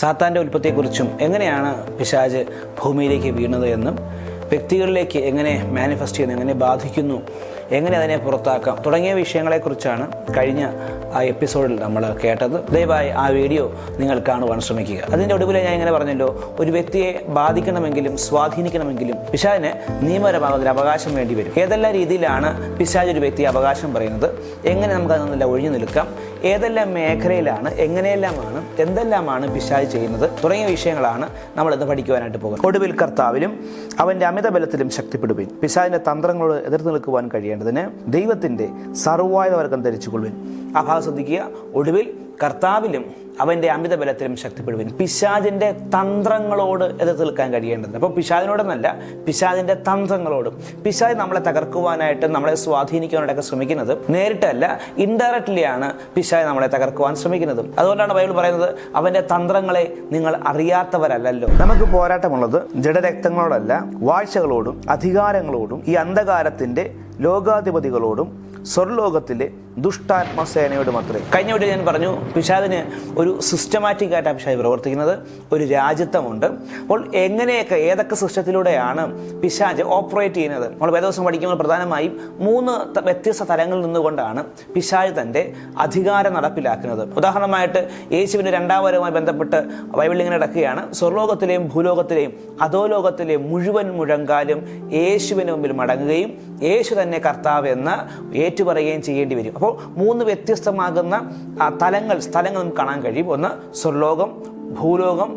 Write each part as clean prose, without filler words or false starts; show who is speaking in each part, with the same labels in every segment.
Speaker 1: സാത്താൻ്റെ ഉൽപ്പത്തിയെക്കുറിച്ചും എങ്ങനെയാണ് പിശാച് ഭൂമിയിലേക്ക് വീണത് എന്നും വ്യക്തികളിലേക്ക് എങ്ങനെ മാനിഫെസ്റ്റ് ചെയ്യുന്നു, എങ്ങനെ ബാധിക്കുന്നു, എങ്ങനെ അതിനെ പുറത്താക്കാം തുടങ്ങിയ വിഷയങ്ങളെക്കുറിച്ചാണ് കഴിഞ്ഞ ആ എപ്പിസോഡിൽ നമ്മൾ കേട്ടത്. ദയവായി ആ വീഡിയോ നിങ്ങൾ കാണുവാൻ ശ്രമിക്കുക. അതിൻ്റെ ഒടുവിൽ ഞാൻ ഇങ്ങനെ പറഞ്ഞല്ലോ, ഒരു വ്യക്തിയെ ബാധിക്കണമെങ്കിലും സ്വാധീനിക്കണമെങ്കിലും പിശാചിന് നിയമപരമായ ഒരു അവകാശം വേണ്ടി വരും. ഏതെല്ലാം രീതിയിലാണ് പിശാച് ഒരു വ്യക്തിയെ അവകാശം പറയുന്നത്, എങ്ങനെ നമുക്ക് അതിൽ നിന്നെല്ലാം ഒഴിഞ്ഞു നിൽക്കാം, ഏതെല്ലാം മേഖലയിലാണ്, എങ്ങനെയെല്ലാമാണ്, എന്തെല്ലാമാണ് പിശാച് ചെയ്യുന്നത് തുടങ്ങിയ വിഷയങ്ങളാണ് നമ്മൾ ഇന്ന് പഠിക്കുവാനായിട്ട് പോകുന്നത്. ഒടുവിൽ കർത്താവിലും അവൻ്റെ അമിതബലത്തിലും ശക്തിപ്പെടുവിൻ. പിശാചിൻ്റെ തന്ത്രങ്ങളോട് എതിർത്ത് നിൽക്കുവാൻ കഴിയേണ്ടതിന് ദൈവത്തിൻ്റെ സർവ്വായുധവർഗം ധരിച്ചുകൊള്ളുവിൻ. ആ ഭാഗം ശ്രദ്ധിക്കുക. ഒടുവിൽ കർത്താവിലും അവൻ്റെ അമിതബലത്തിലും ശക്തിപ്പെടുവിൻ. പിശാചിൻ്റെ തന്ത്രങ്ങളോട് എതിർത്ത് നിൽക്കാൻ കഴിയേണ്ടത്. അപ്പോൾ പിശാചിനോടെന്നല്ല, പിശാചിൻ്റെ തന്ത്രങ്ങളോടും. പിശാച് നമ്മളെ തകർക്കുവാനായിട്ട്, നമ്മളെ സ്വാധീനിക്കുവാനായിട്ടൊക്കെ ശ്രമിക്കുന്നത് നേരിട്ടല്ല, ഇൻഡയറക്റ്റ്ലിയാണ് പിശാച് നമ്മളെ തകർക്കുവാൻ ശ്രമിക്കുന്നത്. അതുകൊണ്ടാണ് ബൈബിൾ പറയുന്നത്, അവൻ്റെ തന്ത്രങ്ങളെ നിങ്ങൾ അറിയാത്തവരല്ലോ. നമുക്ക് പോരാട്ടമുള്ളത് ജഡരക്തങ്ങളോടല്ല, വാഴ്ചകളോടും അധികാരങ്ങളോടും ഈ അന്ധകാരത്തിൻ്റെ ലോകാധിപതികളോടും സ്വർലോകത്തിലെ ദുഷ്ടാത്മസേനയോട് മാത്രമേ. കഴിഞ്ഞ വീഡിയോ ഞാൻ പറഞ്ഞു, പിശാചിന് ഒരു സിസ്റ്റമാറ്റിക് ആയിട്ടാണ് പിശാച് പ്രവർത്തിക്കുന്നത്. ഒരു രാജ്യത്വമുണ്ട്. അപ്പോൾ എങ്ങനെയൊക്കെ, ഏതൊക്കെ സിസ്റ്റത്തിലൂടെയാണ് പിശാച് ഓപ്പറേറ്റ് ചെയ്യുന്നത്? നമ്മൾ വേദവസം പഠിക്കുമ്പോൾ പ്രധാനമായും 3 വ്യത്യസ്ത തലങ്ങളിൽ നിന്നുകൊണ്ടാണ് പിശാച് തൻ്റെ അധികാരം നടപ്പിലാക്കുന്നത്. ഉദാഹരണമായിട്ട് യേശുവിൻ്റെ 2ാം വരവുമായി ബന്ധപ്പെട്ട് ബൈബിളിൽ ഇങ്ങനെ നടക്കുകയാണ്, സ്വർലോകത്തിലെയും ഭൂലോകത്തിലെയും അധോലോകത്തിലെയും മുഴുവൻ മുഴങ്കാലും യേശുവിന് മുമ്പിൽ മടങ്ങുകയും യേശു തന്നെ കർത്താവ് എന്ന് ഏറ്റുപറയുകയും ചെയ്യേണ്ടി വരും. അപ്പോൾ 3 വ്യത്യസ്തമാകുന്ന സ്ഥലങ്ങൾ നമുക്ക് കാണാൻ കഴിയും. ഒന്ന് സ്വർലോകം, ഭൂലോകം,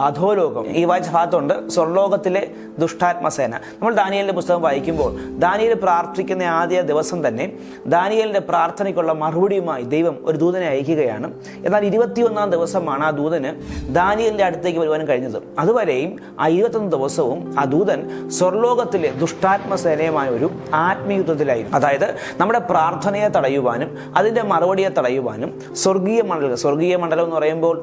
Speaker 1: അധോലോകം. ഈ വായിച്ച ഭാഗത്തുണ്ട് സ്വർലോകത്തിലെ ദുഷ്ടാത്മസേന. നമ്മൾ ദാനിയേലിന്റെ പുസ്തകം വായിക്കുമ്പോൾ ദാനിയേൽ പ്രാർത്ഥിക്കുന്ന ആദ്യ ദിവസം തന്നെ ദാനിയേലിന്റെ പ്രാർത്ഥനയ്ക്കുള്ള മറുപടിയുമായി ദൈവം ഒരു ദൂതനെ അയക്കുകയാണ്. എന്നാൽ 21ാം ദിവസമാണ് ആ ദൂതന് ദാനിയേലിന്റെ അടുത്തേക്ക് വരുവാൻ കഴിഞ്ഞത്. അതുവരെയും ആ 21 ദിവസവും ആ ദൂതൻ സ്വർലോകത്തിലെ ദുഷ്ടാത്മസേനയുമായ ഒരു ആത്മീയുദ്ധത്തിലായിരുന്നു. അതായത് നമ്മുടെ പ്രാർത്ഥനയെ തടയുവാനും അതിന്റെ മറുപടിയെ തടയുവാനും സ്വർഗീയ മണ്ഡലം എന്ന് പറയുമ്പോൾ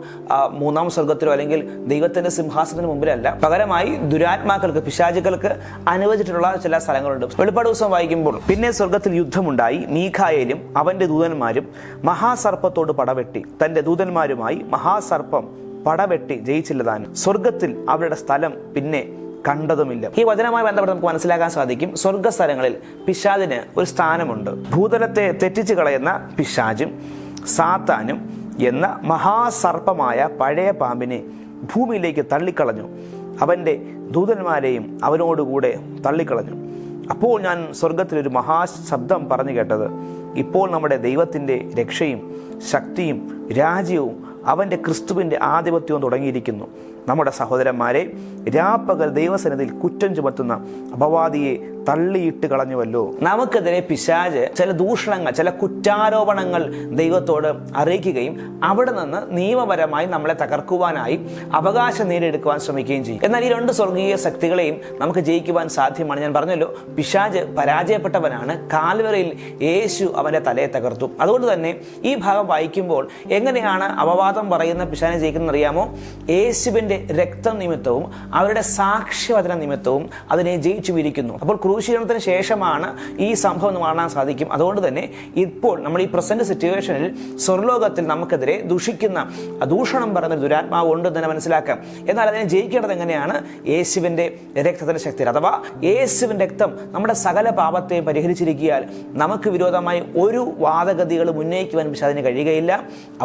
Speaker 1: 3ാം സ്വർഗത്തിലോ അല്ലെങ്കിൽ ദൈവത്തിന്റെ സിംഹാസനത്തിന് മുമ്പിലല്ല, പകരമായി ദുരാത്മാക്കൾക്ക്, പിശാചുക്കൾക്ക് അനുവദിച്ചിട്ടുള്ള ചില സ്ഥലങ്ങളുണ്ട്. വെളിപ്പാട് ദിവസം വായിക്കുമ്പോൾ, പിന്നെ സ്വർഗത്തിൽ യുദ്ധമുണ്ടായി, മീഖായേലും അവന്റെ ദൂതന്മാരും മഹാസർപ്പത്തോട് പടവെട്ടി, തന്റെ ദൂതന്മാരുമായി മഹാസർപ്പം പടവെട്ടി ജയിച്ചില്ലതാനും സ്വർഗത്തിൽ അവരുടെ സ്ഥലം പിന്നെ കണ്ടതുമില്ല. ഈ വചനവുമായി ബന്ധപ്പെട്ട് നമുക്ക് മനസ്സിലാക്കാൻ സാധിക്കും, സ്വർഗസ്ഥലങ്ങളിൽ പിശാചിന് ഒരു സ്ഥാനമുണ്ട്. ഭൂതലത്തെ തെറ്റിച്ച് കളയുന്ന പിശാചും സാത്താനും എന്ന മഹാസർപ്പമായ പഴയ പാമ്പിനെ ഭൂമിയിലേക്ക് തള്ളിക്കളഞ്ഞു, അവൻ്റെ ദൂതന്മാരെയും അവനോടുകൂടെ തള്ളിക്കളഞ്ഞു. അപ്പോൾ ഞാൻ സ്വർഗത്തിലൊരു മഹാശബ്ദം പറഞ്ഞു കേട്ടത്, ഇപ്പോൾ നമ്മുടെ ദൈവത്തിൻ്റെ രക്ഷയും ശക്തിയും രാജ്യവും അവൻ്റെ ക്രിസ്തുവിൻ്റെ ആധിപത്യവും തുടങ്ങിയിരിക്കുന്നു. നമ്മുടെ സഹോദരന്മാരെ രാപ്പകൽ ദൈവസന്നിധിയിൽ കുറ്റം ചുമത്തുന്ന അപവാദിയെ തള്ളിയിട്ട് കളഞ്ഞുവല്ലോ. നമുക്കെതിരെ പിശാച് ചില ദൂഷണങ്ങൾ, ചില കുറ്റാരോപണങ്ങൾ ദൈവത്തോട് അറിയിക്കുകയും അവിടെ നിന്ന് നിയമപരമായി നമ്മളെ തകർക്കുവാനായി അവകാശം നേടിയെടുക്കുവാൻ ശ്രമിക്കുകയും ചെയ്യും. എന്നാൽ ഈ 2 സ്വർഗീയ ശക്തികളെയും നമുക്ക് ജയിക്കുവാൻ സാധ്യമാണ്. ഞാൻ പറഞ്ഞല്ലോ, പിശാച് പരാജയപ്പെട്ടവനാണ്. കാൽവറിയിൽ യേശു അവന്റെ തലയെ തകർത്തു. അതുകൊണ്ട് തന്നെ ഈ ഭാഗം വായിക്കുമ്പോൾ എങ്ങനെയാണ് അപവാദം പറയുന്ന പിശാചിനെ ജയിക്കുന്നത് അറിയാമോ? യേശുവിന്റെ രക്തം നിമിത്തവും അവരുടെ സാക്ഷ്യവചന നിമിത്തവും അതിനെ ജയിച്ചു വിരിക്കുന്നു. അപ്പോൾ ക്രൂശീകരണത്തിന് ശേഷമാണ് ഈ സംഭവം കാണാൻ സാധിക്കും. അതുകൊണ്ട് തന്നെ ഇപ്പോൾ നമ്മൾ ഈ പ്രസന്റ് സിറ്റുവേഷനിൽ സ്വർലോകത്തിൽ നമുക്കെതിരെ ദൂഷിക്കുന്ന, ദൂഷണം പറയുന്ന ദുരാത്മാവ് ഉണ്ട് തന്നെ മനസ്സിലാക്കാം. എന്നാൽ അതിനെ ജയിക്കേണ്ടത് എങ്ങനെയാണ്? യേശുവിന്റെ രക്തത്തിന്റെ ശക്തി. അഥവാ യേശുവിന്റെ രക്തം നമ്മുടെ സകല പാപത്തെയും പരിഹരിച്ചിരിക്കാൻ നമുക്ക് വിരോധമായി ഒരു വാദഗതികളും ഉന്നയിക്കുവാൻ പിശാചിന് കഴിയുകയില്ല.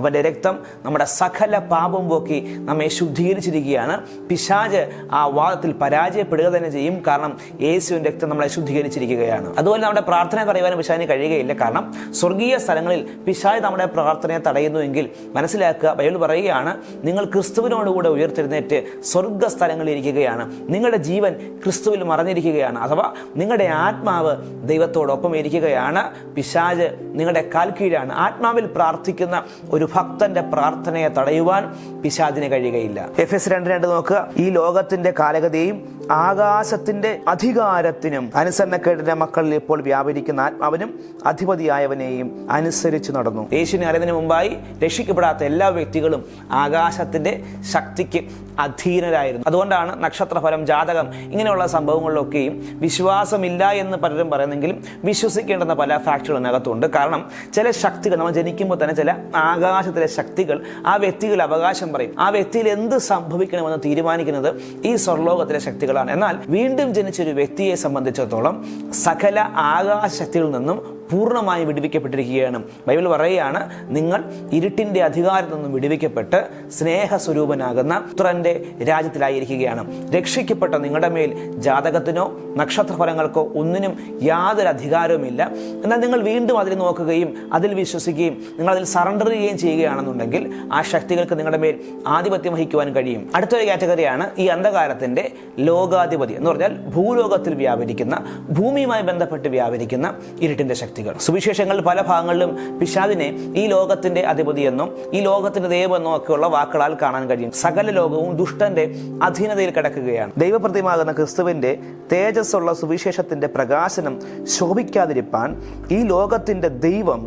Speaker 1: അവന്റെ രക്തം നമ്മുടെ സകല പാപം പോക്കി നമ്മെ ശുദ്ധീകരിച്ചിരിക്കുകയാണ്. പിശാച് ആ വാദത്തിൽ പരാജയപ്പെടുക തന്നെ ചെയ്യും. കാരണം യേശുവിന്റെ രക്തം നമ്മളെ ശുദ്ധീകരിച്ചിരിക്കുകയാണ്. അതുപോലെ നമ്മുടെ പ്രാർത്ഥന തടയുവാനും പിശാചിന് കഴിയുകയില്ല. കാരണം സ്വർഗീയ സ്ഥലങ്ങളിൽ പിശാച് നമ്മുടെ പ്രാർത്ഥനയെ തടയുന്നുവെങ്കിൽ മനസ്സിലാക്കുക, ബൈബിൾ പറയുകയാണ്, നിങ്ങൾ ക്രിസ്തുവിനോടുകൂടെ ഉയർത്തെഴുന്നേറ്റ് സ്വർഗ സ്ഥലങ്ങളിൽ ഇരിക്കുകയാണ്. നിങ്ങളുടെ ജീവൻ ക്രിസ്തുവിൽ മറഞ്ഞിരിക്കുകയാണ്. അഥവാ നിങ്ങളുടെ ആത്മാവ് ദൈവത്തോടൊപ്പം ഇരിക്കുകയാണ്. പിശാച് നിങ്ങളുടെ കാൽ കീഴാണ്. ആത്മാവിൽ പ്രാർത്ഥിക്കുന്ന ഒരു ഭക്തന്റെ പ്രാർത്ഥനയെ തടയുവാൻ പിശാചിന് കഴിയുകയില്ല. എഫെസ് 2:2 നോക്കുക, ഈ ലോകത്തിന്റെ കാലഗതിയെയും ആകാശത്തിന്റെ അധികാരത്തിനും ദുഷ്ടനും അനുസരണക്കേടിന്റെ മക്കളിൽ ഇപ്പോൾ വ്യാപരിക്കുന്ന ആത്മാവിനും അധിപതിയായവനെയും അനുസരിച്ച് നടന്നു. യേശുവിനെ അറിയുന്നതിന് മുമ്പായി രക്ഷിക്കപ്പെടാത്ത എല്ലാ വ്യക്തികളും ആകാശത്തിന്റെ ശക്തിക്ക് അധീനരായിരുന്നു. അതുകൊണ്ടാണ് നക്ഷത്രഫലം, ജാതകം ഇങ്ങനെയുള്ള സംഭവങ്ങളിലൊക്കെയും വിശ്വാസമില്ല എന്ന് പലരും പറയുന്നെങ്കിലും വിശ്വസിക്കേണ്ടുന്ന പല ഫാക്റ്റുകളും അതിനകത്തുണ്ട്. കാരണം ചില ശക്തികൾ നമ്മൾ ജനിക്കുമ്പോൾ തന്നെ ചില ആകാശത്തിലെ ശക്തികൾ ആ വ്യക്തികൾ അവകാശം പറയും. ആ വ്യക്തിയിൽ എന്ത് സംഭവിക്കണമെന്ന് തീരുമാനിക്കുന്നത് ഈ സ്വർലോകത്തിലെ ശക്തികളാണ്. എന്നാൽ വീണ്ടും ജനിച്ചൊരു വ്യക്തിയെ സംബന്ധിച്ചിടത്തോളം സകല ആകാശ ശക്തികളിൽ നിന്നും പൂർണ്ണമായും വിടുവിക്കപ്പെട്ടിരിക്കുകയാണ്. ബൈബിൾ പറയുകയാണ്, നിങ്ങൾ ഇരുട്ടിന്റെ അധികാരത്തിൽ നിന്നും വിടുവിക്കപ്പെട്ട് സ്നേഹസ്വരൂപനാകുന്ന പുത്രന്റെ രാജ്യത്തിലായിരിക്കുകയാണ്. രക്ഷിക്കപ്പെട്ട നിങ്ങളുടെ മേൽ ജാതകത്തിനോ നക്ഷത്രഫലങ്ങൾക്കോ ഒന്നിനും യാതൊരു അധികാരവുമില്ല. എന്നാൽ നിങ്ങൾ വീണ്ടും അതിൽ നോക്കുകയും അതിൽ വിശ്വസിക്കുകയും നിങ്ങൾ അതിൽ സറണ്ടർ ചെയ്യുകയും ചെയ്യുകയാണെന്നുണ്ടെങ്കിൽ ആ ശക്തികൾക്ക് നിങ്ങളുടെ മേൽ ആധിപത്യം വഹിക്കുവാൻ കഴിയും. അടുത്തൊരു കാറ്റഗറിയാണ് ഈ അന്ധകാരത്തിന്റെ ലോകാധിപതി എന്ന് പറഞ്ഞാൽ ഭൂലോകത്തിൽ വ്യാപരിക്കുന്ന, ഭൂമിയുമായി ബന്ധപ്പെട്ട് വ്യാപരിക്കുന്ന ഇരുട്ടിന്റെ ശക്തി. സുവിശേഷങ്ങളിൽ പല ഭാഗങ്ങളിലും പിശാചിനെ ഈ ലോകത്തിന്റെ അധിപതിയെന്നും ഈ ലോകത്തിന്റെ ദൈവമെന്നും ഒക്കെയുള്ള വാക്കുകളാൽ കാണാൻ കഴിയും. സകല ലോകവും ദുഷ്ടന്റെ അധീനതയിൽ കിടക്കുകയാണ്. ദൈവപ്രതിമാകുന്ന ക്രിസ്തുവിന്റെ തേജസ്സുള്ള സുവിശേഷത്തിന്റെ പ്രകാശനം ശോഭിക്കാതിരിപ്പാൻ ഈ ലോകത്തിന്റെ ദൈവം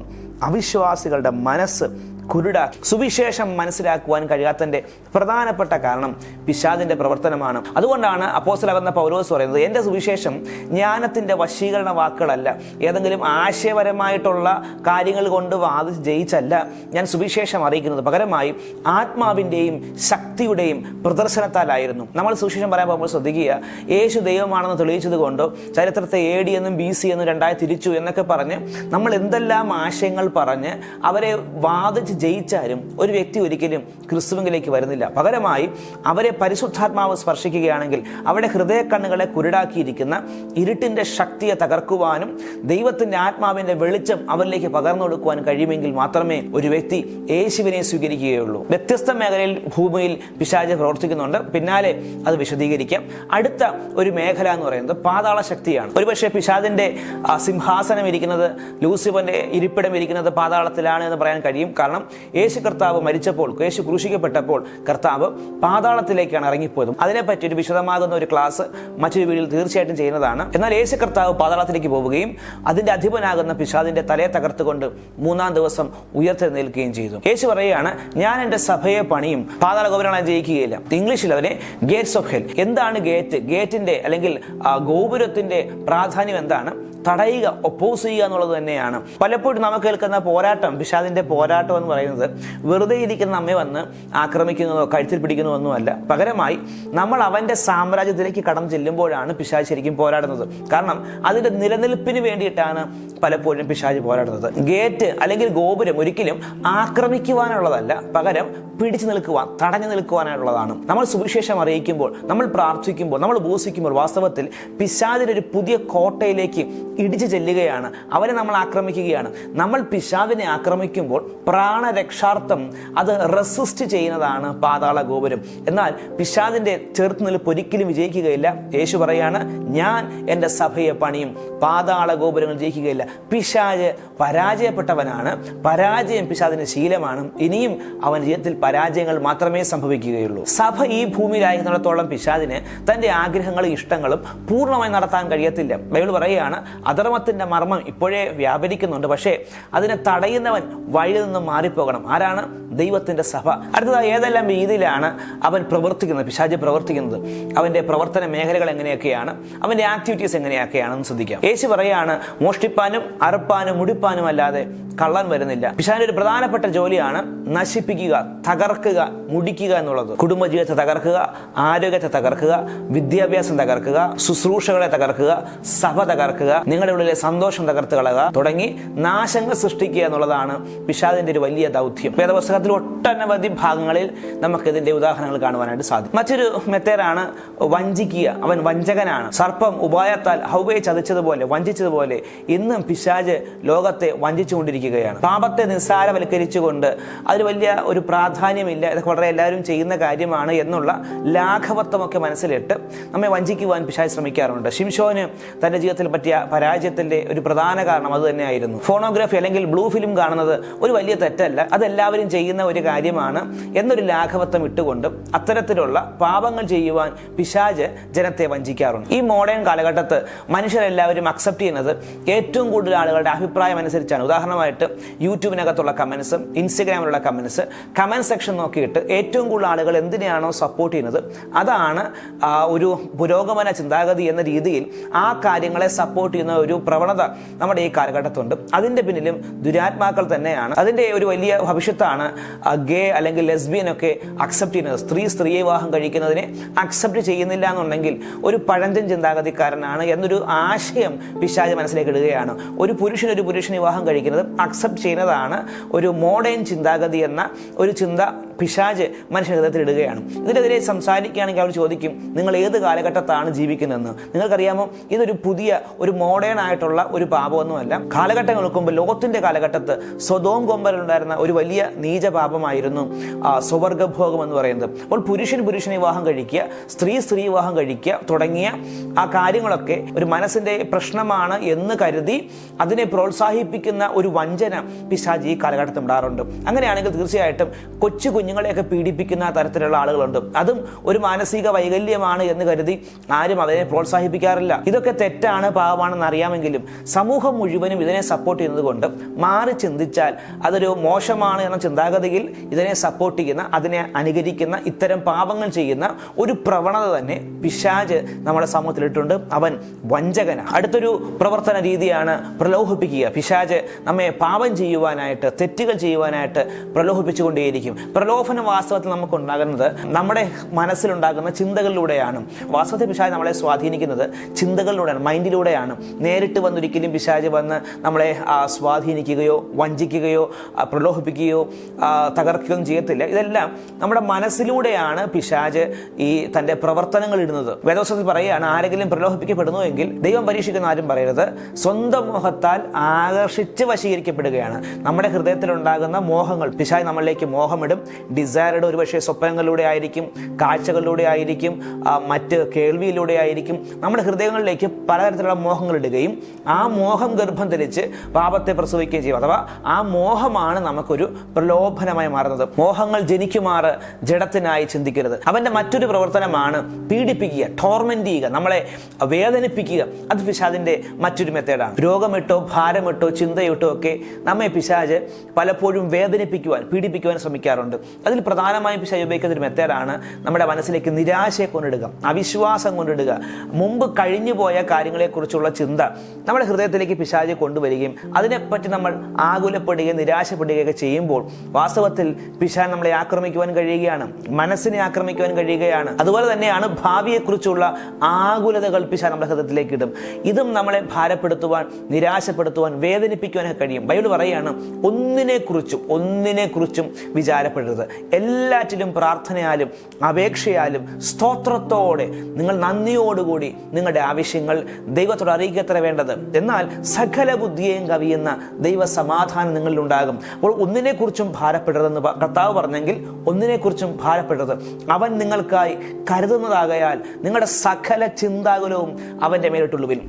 Speaker 1: അവിശ്വാസികളുടെ മനസ്സ് കുരുടാക്കി. സുവിശേഷം മനസ്സിലാക്കുവാൻ കഴിയാത്തതിന്റെ പ്രധാനപ്പെട്ട കാരണം പിശാചിന്റെ പ്രവർത്തനമാണ്. അതുകൊണ്ടാണ് അപ്പോസ്തലനാകുന്ന പൗലോസ് പറയുന്നത്, എൻ്റെ സുവിശേഷം ജ്ഞാനത്തിന്റെ വശീകരണ വാക്കുകളല്ല, ഏതെങ്കിലും ആശയപരമായിട്ടുള്ള കാര്യങ്ങൾ കൊണ്ട് വാദിച്ച് ജയിച്ചല്ല ഞാൻ സുവിശേഷം അറിയിക്കുന്നത്, പകരമായി ആത്മാവിൻ്റെയും ശക്തിയുടെയും പ്രദർശനത്താലായിരുന്നു. നമ്മൾ സുവിശേഷം പറയാൻ പോകുമ്പോൾ ശ്രദ്ധിക്കുക, യേശു ദൈവമാണെന്ന് തെളിയിച്ചത് കൊണ്ടോ ചരിത്രത്തെ AD എന്നും BC എന്നും രണ്ടായി തിരിച്ചു എന്നൊക്കെ പറഞ്ഞ് നമ്മൾ എന്തെല്ലാം ആശയങ്ങൾ പറഞ്ഞ് അവരെ വാദിച്ച് ജയിച്ചാലും ഒരു വ്യക്തി ഒരിക്കലും ക്രിസ്തുവിലേക്ക് വരുന്നില്ല. പകരമായി അവരെ പരിശുദ്ധാത്മാവ് സ്പർശിക്കുകയാണെങ്കിൽ അവരുടെ ഹൃദയ കണ്ണുകളെ കുരുടാക്കിയിരിക്കുന്ന ഇരുട്ടിന്റെ ശക്തിയെ തകർക്കുവാനും ദൈവത്തിന്റെ ആത്മാവിന്റെ വെളിച്ചം അവരിലേക്ക് പകർന്നു കൊടുക്കുവാൻ കഴിയുമെങ്കിൽ മാത്രമേ ഒരു വ്യക്തി യേശുവിനെ സ്വീകരിക്കുകയുള്ളൂ. വ്യത്യസ്ത മേഖലയിൽ ഭൂമിയിൽ പിശാച് പ്രവർത്തിക്കുന്നുണ്ട്. പിന്നാലെ അത് വിശദീകരിക്കാം. അടുത്ത ഒരു മേഖല എന്ന് പറയുന്നത് പാതാള ശക്തിയാണ്. ഒരുപക്ഷെ പിശാചിന്റെ സിംഹാസനം ഇരിക്കുന്നത്, ലൂസിഫറിന്റെ ഇരിപ്പിടം ഇരിക്കുന്നത് പാതാളത്തിലാണ് എന്ന് പറയാൻ കഴിയും. കാരണം യേശു കർത്താവ് മരിച്ചപ്പോൾ, യേശു ക്രൂശിക്കപ്പെട്ടപ്പോൾ കർത്താവ് പാതാളത്തിലേക്കാണ് ഇറങ്ങിപ്പോയതും. അതിനെപ്പറ്റി ഒരു വിശദമാകുന്ന ഒരു ക്ലാസ് മറ്റൊരു വീഡിയോയിൽ തീർച്ചയായിട്ടും ചെയ്യുന്നതാണ്. എന്നാൽ യേശു കർത്താവ് പാതാളത്തിലേക്ക് പോവുകയും അതിന്റെ അധിപനാകുന്ന പിശാചിന്റെ തലയെ തകർത്തുകൊണ്ട് 3-ാം ദിവസം ഉയർത്തെഴുന്നേൽക്കുകയും ചെയ്തു. യേശു പറയുകയാണ്, ഞാൻ എൻ്റെ സഭയെ പണിയും, പാതാള ഗോപുരങ്ങളെ ജയിക്കുകയില്ല. ഇംഗ്ലീഷിൽ അവനെ ഗേറ്റ്സ് ഓഫ് ഹെൽ. എന്താണ് ഗേറ്റ്? ഗേറ്റിന്റെ അല്ലെങ്കിൽ ഗോപുരത്തിന്റെ പ്രാധാന്യം എന്താണ്? തടയുക, ഒപ്പോസ് ചെയ്യുക എന്നുള്ളത് തന്നെയാണ്. പലപ്പോഴും നമുക്ക് കേൾക്കുന്ന പോരാട്ടം, പിശാചിന്റെ പോരാട്ടം എന്ന് പറയുന്നത് വെറുതെ ഇരിക്കുന്ന നമ്മെ വന്ന് ആക്രമിക്കുന്നതോ കഴുത്തിൽ പിടിക്കുന്നതോ അല്ല. പകരമായി നമ്മൾ അവന്റെ സാമ്രാജ്യത്തിലേക്ക് കടന്നു ചെല്ലുമ്പോഴാണ് പിശാച് ശരിക്കും പോരാടുന്നത്. കാരണം അതിന്റെ നിലനിൽപ്പിന് വേണ്ടിയിട്ടാണ് പലപ്പോഴും പിശാച് പോരാടുന്നത്. ഗേറ്റ് അല്ലെങ്കിൽ ഗോപുരം ഒരിക്കലും ആക്രമിക്കുവാനുള്ളതല്ല, പകരം പിടിച്ചു നിൽക്കുവാൻ, തടഞ്ഞു നിൽക്കുവാനുള്ളതാണ്. നമ്മൾ സുവിശേഷം അറിയിക്കുമ്പോൾ, നമ്മൾ പ്രാർത്ഥിക്കുമ്പോൾ, നമ്മൾ ഉപവസിക്കുമ്പോൾ വാസ്തവത്തിൽ പിശാചിന്റെ ഒരു പുതിയ കോട്ടയിലേക്ക് ഇടിച്ചു ചെല്ലുകയാണ്. അവരെ നമ്മൾ ആക്രമിക്കുകയാണ്. നമ്മൾ പിശാചിനെ ആക്രമിക്കുമ്പോൾ പ്രാണരക്ഷാർത്ഥം അത് റെസിസ്റ്റ് ചെയ്യുന്നതാണ് പാതാള ഗോപുരം. എന്നാൽ പിശാചിന്റെ ചെറുത്തുനിൽപ്പ് ഒരിക്കലും വിജയിക്കുകയില്ല. യേശു പറയാണ്, ഞാൻ എൻ്റെ സഭയെ പണിയും, പാതാള ഗോപുരങ്ങൾ ജയിക്കുകയില്ല. പിശാച് പരാജയപ്പെട്ടവനാണ്. പരാജയം പിശാചിന്റെ ശീലമാണ്. ഇനിയും അവൻ ജീവിതത്തിൽ പരാജയങ്ങൾ മാത്രമേ സംഭവിക്കുകയുള്ളൂ. സഭ ഈ ഭൂമിയിലായിരുന്നിടത്തോളം പിശാചിന് തന്റെ ആഗ്രഹങ്ങളും ഇഷ്ടങ്ങളും പൂർണ്ണമായി നടത്താൻ കഴിയത്തില്ല. ബൈബിൾ പറയുകയാണ്, അധർമ്മത്തിന്റെ മർമ്മം ഇപ്പോഴേ വ്യാപരിക്കുന്നുണ്ട്, പക്ഷേ അതിനെ തടയുന്നവൻ വഴിയിൽ നിന്നും മാറിപ്പോകണം. ആരാണ്? ദൈവത്തിന്റെ സഭ. അടുത്തതായി ഏതെല്ലാം രീതിയിലാണ് അവൻ പ്രവർത്തിക്കുന്നത്, പിശാച് പ്രവർത്തിക്കുന്നത്, അവന്റെ പ്രവർത്തന മേഖലകൾ എങ്ങനെയൊക്കെയാണ്, അവന്റെ ആക്ടിവിറ്റീസ് എങ്ങനെയൊക്കെയാണെന്ന് ശ്രദ്ധിക്കാം. യേശു പറയാണ്, മോഷ്ടിപ്പാനും അറുപ്പാനും മുടിപ്പാനും അല്ലാതെ കള്ളൻ വരുന്നില്ല. പിശാചിന്റെ ഒരു പ്രധാനപ്പെട്ട ജോലിയാണ് നശിപ്പിക്കുക, തകർക്കുക, മുടിക്കുക എന്നുള്ളത്. കുടുംബജീവിതത്തെ തകർക്കുക, ആരോഗ്യത്തെ തകർക്കുക, വിദ്യാഭ്യാസം തകർക്കുക, ശുശ്രൂഷകളെ തകർക്കുക, സഭ തകർക്കുക, നിങ്ങളുടെ ഉള്ളിലെ സന്തോഷം തകർത്ത് കളയുക തുടങ്ങി നാശങ്ങൾ സൃഷ്ടിക്കുക എന്നുള്ളതാണ് പിശാചിന്റെ ഒരു വലിയ ദൗത്യം. വേദപുസ്തകത്തിൽ ഒട്ടനവധി ഭാഗങ്ങളിൽ നമുക്ക് ഇതിന്റെ ഉദാഹരണങ്ങൾ കാണുവാനായിട്ട് സാധിക്കും. മറ്റൊരു മെത്തേഡാണ് വഞ്ചിക്കുക. അവൻ വഞ്ചകനാണ്. സർപ്പം ഉപായത്താൽ ഹൗവയെ ചതിച്ചതുപോലെ, വഞ്ചിച്ചതുപോലെ ഇന്നും പിശാച് ലോകത്തെ വഞ്ചിച്ചുകൊണ്ടിരിക്കുകയാണ്. പാപത്തെ നിസ്സാരവൽക്കരിച്ചുകൊണ്ട് അതിന് വലിയ ഒരു പ്രാധാന്യമില്ല, ഇതൊക്കെ വളരെ എല്ലാവരും ചെയ്യുന്ന കാര്യമാണ് എന്നുള്ള ലാഘവത്വമൊക്കെ മനസ്സിലിട്ട് നമ്മെ വഞ്ചിക്കുവാൻ പിശാച് ശ്രമിക്കാറുണ്ട്. ശിംശോന് തന്റെ ജീവിതത്തിൽ പറ്റിയ പരാജയത്തിന്റെ ഒരു പ്രധാന കാരണം അത് തന്നെയായിരുന്നു. ഫോണോഗ്രാഫി അല്ലെങ്കിൽ ബ്ലൂ ഫിലിം കാണുന്നത് ഒരു വലിയ തെറ്റല്ല. തെറ്റല്ല, അതെല്ലാവരും ചെയ്യുന്ന ഒരു കാര്യമാണ് എന്നൊരു ലാഘവത്വം ഇട്ടുകൊണ്ട് അത്തരത്തിലുള്ള പാപങ്ങൾ ചെയ്യുവാൻ പിശാച് ജനത്തെ വഞ്ചിക്കാറുണ്ട്. ഈ മോഡേൺ കാലഘട്ടത്ത് മനുഷ്യരെല്ലാവരും അക്സെപ്റ്റ് ചെയ്യുന്നത് ഏറ്റവും കൂടുതൽ ആളുകളുടെ അഭിപ്രായം അനുസരിച്ചാണ്. ഉദാഹരണമായിട്ട് യൂട്യൂബിനകത്തുള്ള കമൻസും ഇൻസ്റ്റഗ്രാമിലുള്ള കമന്റ് സെക്ഷൻ നോക്കിയിട്ട് ഏറ്റവും കൂടുതൽ ആളുകൾ എന്തിനെയാണോ സപ്പോർട്ട് ചെയ്യുന്നത് അതാണ് ഒരു പുരോഗമന ചിന്താഗതി എന്ന രീതിയിൽ ആ കാര്യങ്ങളെ സപ്പോർട്ട് ചെയ്യുന്ന ഒരു പ്രവണത നമ്മുടെ ഈ കാലഘട്ടത്തുണ്ട്. അതിൻ്റെ പിന്നിലും ദുരാത്മാക്കൾ തന്നെയാണ്. അതിൻ്റെ ഒരു വലിയ ഭവിഷ്യത്താണ് ഗേ അല്ലെങ്കിൽ ലെസ്ബിയൻ ഒക്കെ അക്സെപ്റ്റ് ചെയ്യുന്നത്. സ്ത്രീയെ വിവാഹം കഴിക്കുന്നതിനെ അക്സെപ്റ്റ് ചെയ്യുന്നില്ല എന്നുണ്ടെങ്കിൽ ഒരു പഴഞ്ചൻ ചിന്താഗതിക്കാരനാണ് എന്നൊരു ആശയം പിശാച് മനസ്സിലേക്ക് ഇടുകയാണ്. ഒരു പുരുഷനെ വിവാഹം കഴിക്കുന്നത് അക്സെപ്റ്റ് ചെയ്യുന്നതാണ് ഒരു മോഡേൺ ചിന്താഗതി എന്ന ഒരു ചിന്ത പിശാച് മനുഷ്യ ഹൃദയത്തിൽ ഇടുകയാണ്. ഇതിനെതിരെ സംസാരിക്കുകയാണെങ്കിൽ അവർ ചോദിക്കും, നിങ്ങൾ ഏത് കാലഘട്ടത്താണ് ജീവിക്കുന്നതെന്ന്. നിങ്ങൾക്കറിയാമോ, ഇതൊരു പുതിയ ഒരു മോഡേൺ ആയിട്ടുള്ള ഒരു പാപമൊന്നുമല്ല. കാലഘട്ടങ്ങൾക്ക് മുമ്പ് ലോകത്തിന്റെ കാലഘട്ടത്ത് സ്വദോം ഗൊമോരയിലുണ്ടായിരുന്ന ഒരു വലിയ നീച പാപമായിരുന്നു സ്വവർഗഭോഗം എന്ന് പറയുന്നത്. അപ്പോൾ പുരുഷനെ വിവാഹം കഴിക്കുക, സ്ത്രീ വിവാഹം കഴിക്കുക തുടങ്ങിയ ആ കാര്യങ്ങളൊക്കെ ഒരു മനസ്സിന്റെ പ്രശ്നമാണ് എന്ന് കരുതി അതിനെ പ്രോത്സാഹിപ്പിക്കുന്ന ഒരു വഞ്ചന പിശാച് ഈ കാലഘട്ടത്തിൽ ഉണ്ടാറുണ്ട്. അങ്ങനെയാണെങ്കിൽ തീർച്ചയായിട്ടും കൊച്ചു കുഞ്ഞുങ്ങളെയൊക്കെ പീഡിപ്പിക്കുന്ന തരത്തിലുള്ള ആളുകളുണ്ട്. അതും ഒരു മാനസിക വൈകല്യമാണ് എന്ന് കരുതി ആരും അതിനെ പ്രോത്സാഹിപ്പിക്കാറില്ല. ഇതൊക്കെ തെറ്റാണ്, പാപമാണെന്ന് അറിയാമെങ്കിലും സമൂഹം മുഴുവനും ഇതിനെ സപ്പോർട്ട് ചെയ്യുന്നത് കൊണ്ട് മാറി ചിന്തിച്ചാൽ അതൊരു മോശമാണ് എന്ന ചിന്താഗതിയിൽ ഇതിനെ സപ്പോർട്ട് ചെയ്യുന്ന, അതിനെ അനുകരിക്കുന്ന, ഇത്തരം പാപങ്ങൾ ചെയ്യുന്ന ഒരു പ്രവണത തന്നെ പിശാച് നമ്മുടെ സമൂഹത്തിലിട്ടുണ്ട്. അവൻ വഞ്ചകനാണ്. അടുത്തൊരു പ്രവർത്തന രീതിയാണ് പ്രലോഭിപ്പിക്കുക. പിശാച് നമ്മെ പാപം ചെയ്യുവാനായിട്ട്, തെറ്റുകൾ ചെയ്യുവാനായിട്ട് പ്രലോഭിപ്പിച്ചുകൊണ്ടേയിരിക്കും. പ്രലോഭനം വാസ്തവത്തിൽ നമുക്കുണ്ടാകുന്നത് നമ്മുടെ മനസ്സിലുണ്ടാകുന്ന ചിന്തകളിലൂടെയാണ്. വാസ്തവത്തിൽ പിശാച് നമ്മളെ സ്വാധീനിക്കുന്നത് ചിന്തകളിലൂടെയാണ്, മൈൻഡിലൂടെയാണ്. നേരിട്ട് വന്നൊരിക്കലും പിശാച് വന്ന് നമ്മളെ സ്വാധീനിക്കുകയോ വഞ്ചിക്കുകയോ പ്രലോഭിപ്പിക്കുകയോ തകർക്കുകയും ചെയ്യത്തില്ല. ഇതെല്ലാം നമ്മുടെ മനസ്സിലൂടെയാണ് പിശാച് ഈ തൻ്റെ പ്രവർത്തനങ്ങൾ ഇടുന്നത്. വേദോസ്തവത്തിൽ പറയുകയാണ്, ആരെങ്കിലും പ്രലോഭിപ്പിക്കപ്പെടുന്നു എങ്കിൽ ദൈവം പരീക്ഷിക്കുന്ന ആരും പറയരുത്, സ്വന്തം മോഹത്താൽ ആകർഷിച്ച് വശീകരിക്കപ്പെടുകയാണ്. നമ്മുടെ ഹൃദയത്തിലുണ്ടാകുന്ന മോഹങ്ങൾ പിശാച് നമ്മളിലേക്ക് മോഹമിടും. ഡിസയർഡ് ഒരുപക്ഷെ സ്വപ്നങ്ങളിലൂടെ ആയിരിക്കും, കാഴ്ചകളിലൂടെ ആയിരിക്കും, മറ്റ് കേൾവിയിലൂടെ ആയിരിക്കും. നമ്മുടെ ഹൃദയങ്ങളിലേക്ക് പലതരത്തിലുള്ള മോഹങ്ങൾ ഇടുകയും ആ മോഹം ഗർഭം ധരിച്ച് പാപത്തെ പ്രസവിക്കുകയും ചെയ്യും. അഥവാ ആ മോഹമാണ് നമുക്കൊരു പ്രലോഭനമായി മാറുന്നത്. മോഹങ്ങൾ ജനിക്കുമാറ് ജഡത്തിനായി ചിന്തിക്കരുത്. അവന്റെ മറ്റൊരു പ്രവർത്തനമാണ് പീഡിപ്പിക്കുക, ടോർമെന്റ് ചെയ്യുക, നമ്മളെ വേദനിപ്പിക്കുക. അത് പിശാചിന്റെ മറ്റൊരു മെത്തേഡാണ്. രോഗമിട്ടോ ഭാരമിട്ടോ ചിന്തയിട്ടോ ഒക്കെ നമ്മെ പിശാച് പലപ്പോഴും വേദനിപ്പിക്കുവാൻ, പീഡിപ്പിക്കുവാൻ ശ്രമിക്കാറുണ്ട്. അതിൽ പ്രധാനമായും പിശാച് ഉപയോഗിക്കുന്ന ഒരു മെത്തേഡാണ് നമ്മുടെ മനസ്സിലേക്ക് നിരാശയെ കൊണ്ടിടുക, അവിശ്വാസം കൊണ്ടിടുക. മുമ്പ് കഴിഞ്ഞു പോയ കാര്യങ്ങളെക്കുറിച്ചുള്ള ചിന്ത നമ്മുടെ ഹൃദയത്തിലേക്ക് പിശാച് കൊണ്ടുവരികയും അതിനെപ്പറ്റി നമ്മൾ ആകുലപ്പെടുകയും നിരാശപ്പെടുകയൊക്കെ ചെയ്യുമ്പോൾ വാസ്തവത്തിൽ പിശാച് നമ്മളെ ആക്രമിക്കുവാൻ കഴിയുകയാണ്, മനസ്സിനെ ആക്രമിക്കുവാൻ കഴിയുകയാണ്. അതുപോലെ തന്നെയാണ് ഭാവിയെക്കുറിച്ചുള്ള ആകുലതകൾ പിശാച് നമ്മുടെ ഹൃദയത്തിലേക്ക് ഇടും. ഇതും നമ്മളെ ഭാരപ്പെടുത്തുവാൻ, നിരാശപ്പെടുത്തുവാൻ, വേദനിപ്പിക്കുവാനൊക്കെ കഴിയും. ബൈബിൾ പറയുകയാണ്, ഒന്നിനെക്കുറിച്ചും വിചാരപ്പെടരുത്, എല്ലാറ്റിലും പ്രാർത്ഥനയാലും അപേക്ഷയാലും സ്തോത്രത്തോടെ നിങ്ങൾ നന്ദിയോടുകൂടി നിങ്ങളുടെ ആവശ്യങ്ങൾ ദൈവത്തോട് അറിയിക്കത്ര വേണ്ടത്. എന്നാൽ സകല ബുദ്ധിയെയും കവിയുന്ന ദൈവ സമാധാനം നിങ്ങളിൽ ഉണ്ടാകും. അപ്പോൾ ഒന്നിനെക്കുറിച്ചും ഭാരപ്പെടരുതെന്ന് കർത്താവ് പറഞ്ഞെങ്കിൽ ഒന്നിനെക്കുറിച്ചും ഭാരപ്പെടരുത്. അവൻ നിങ്ങൾക്കായി കരുതുന്നതാകയാൽ നിങ്ങളുടെ സകല ചിന്താകുലവും അവൻ്റെ മേലിട്ടുള്ളുവിൽ.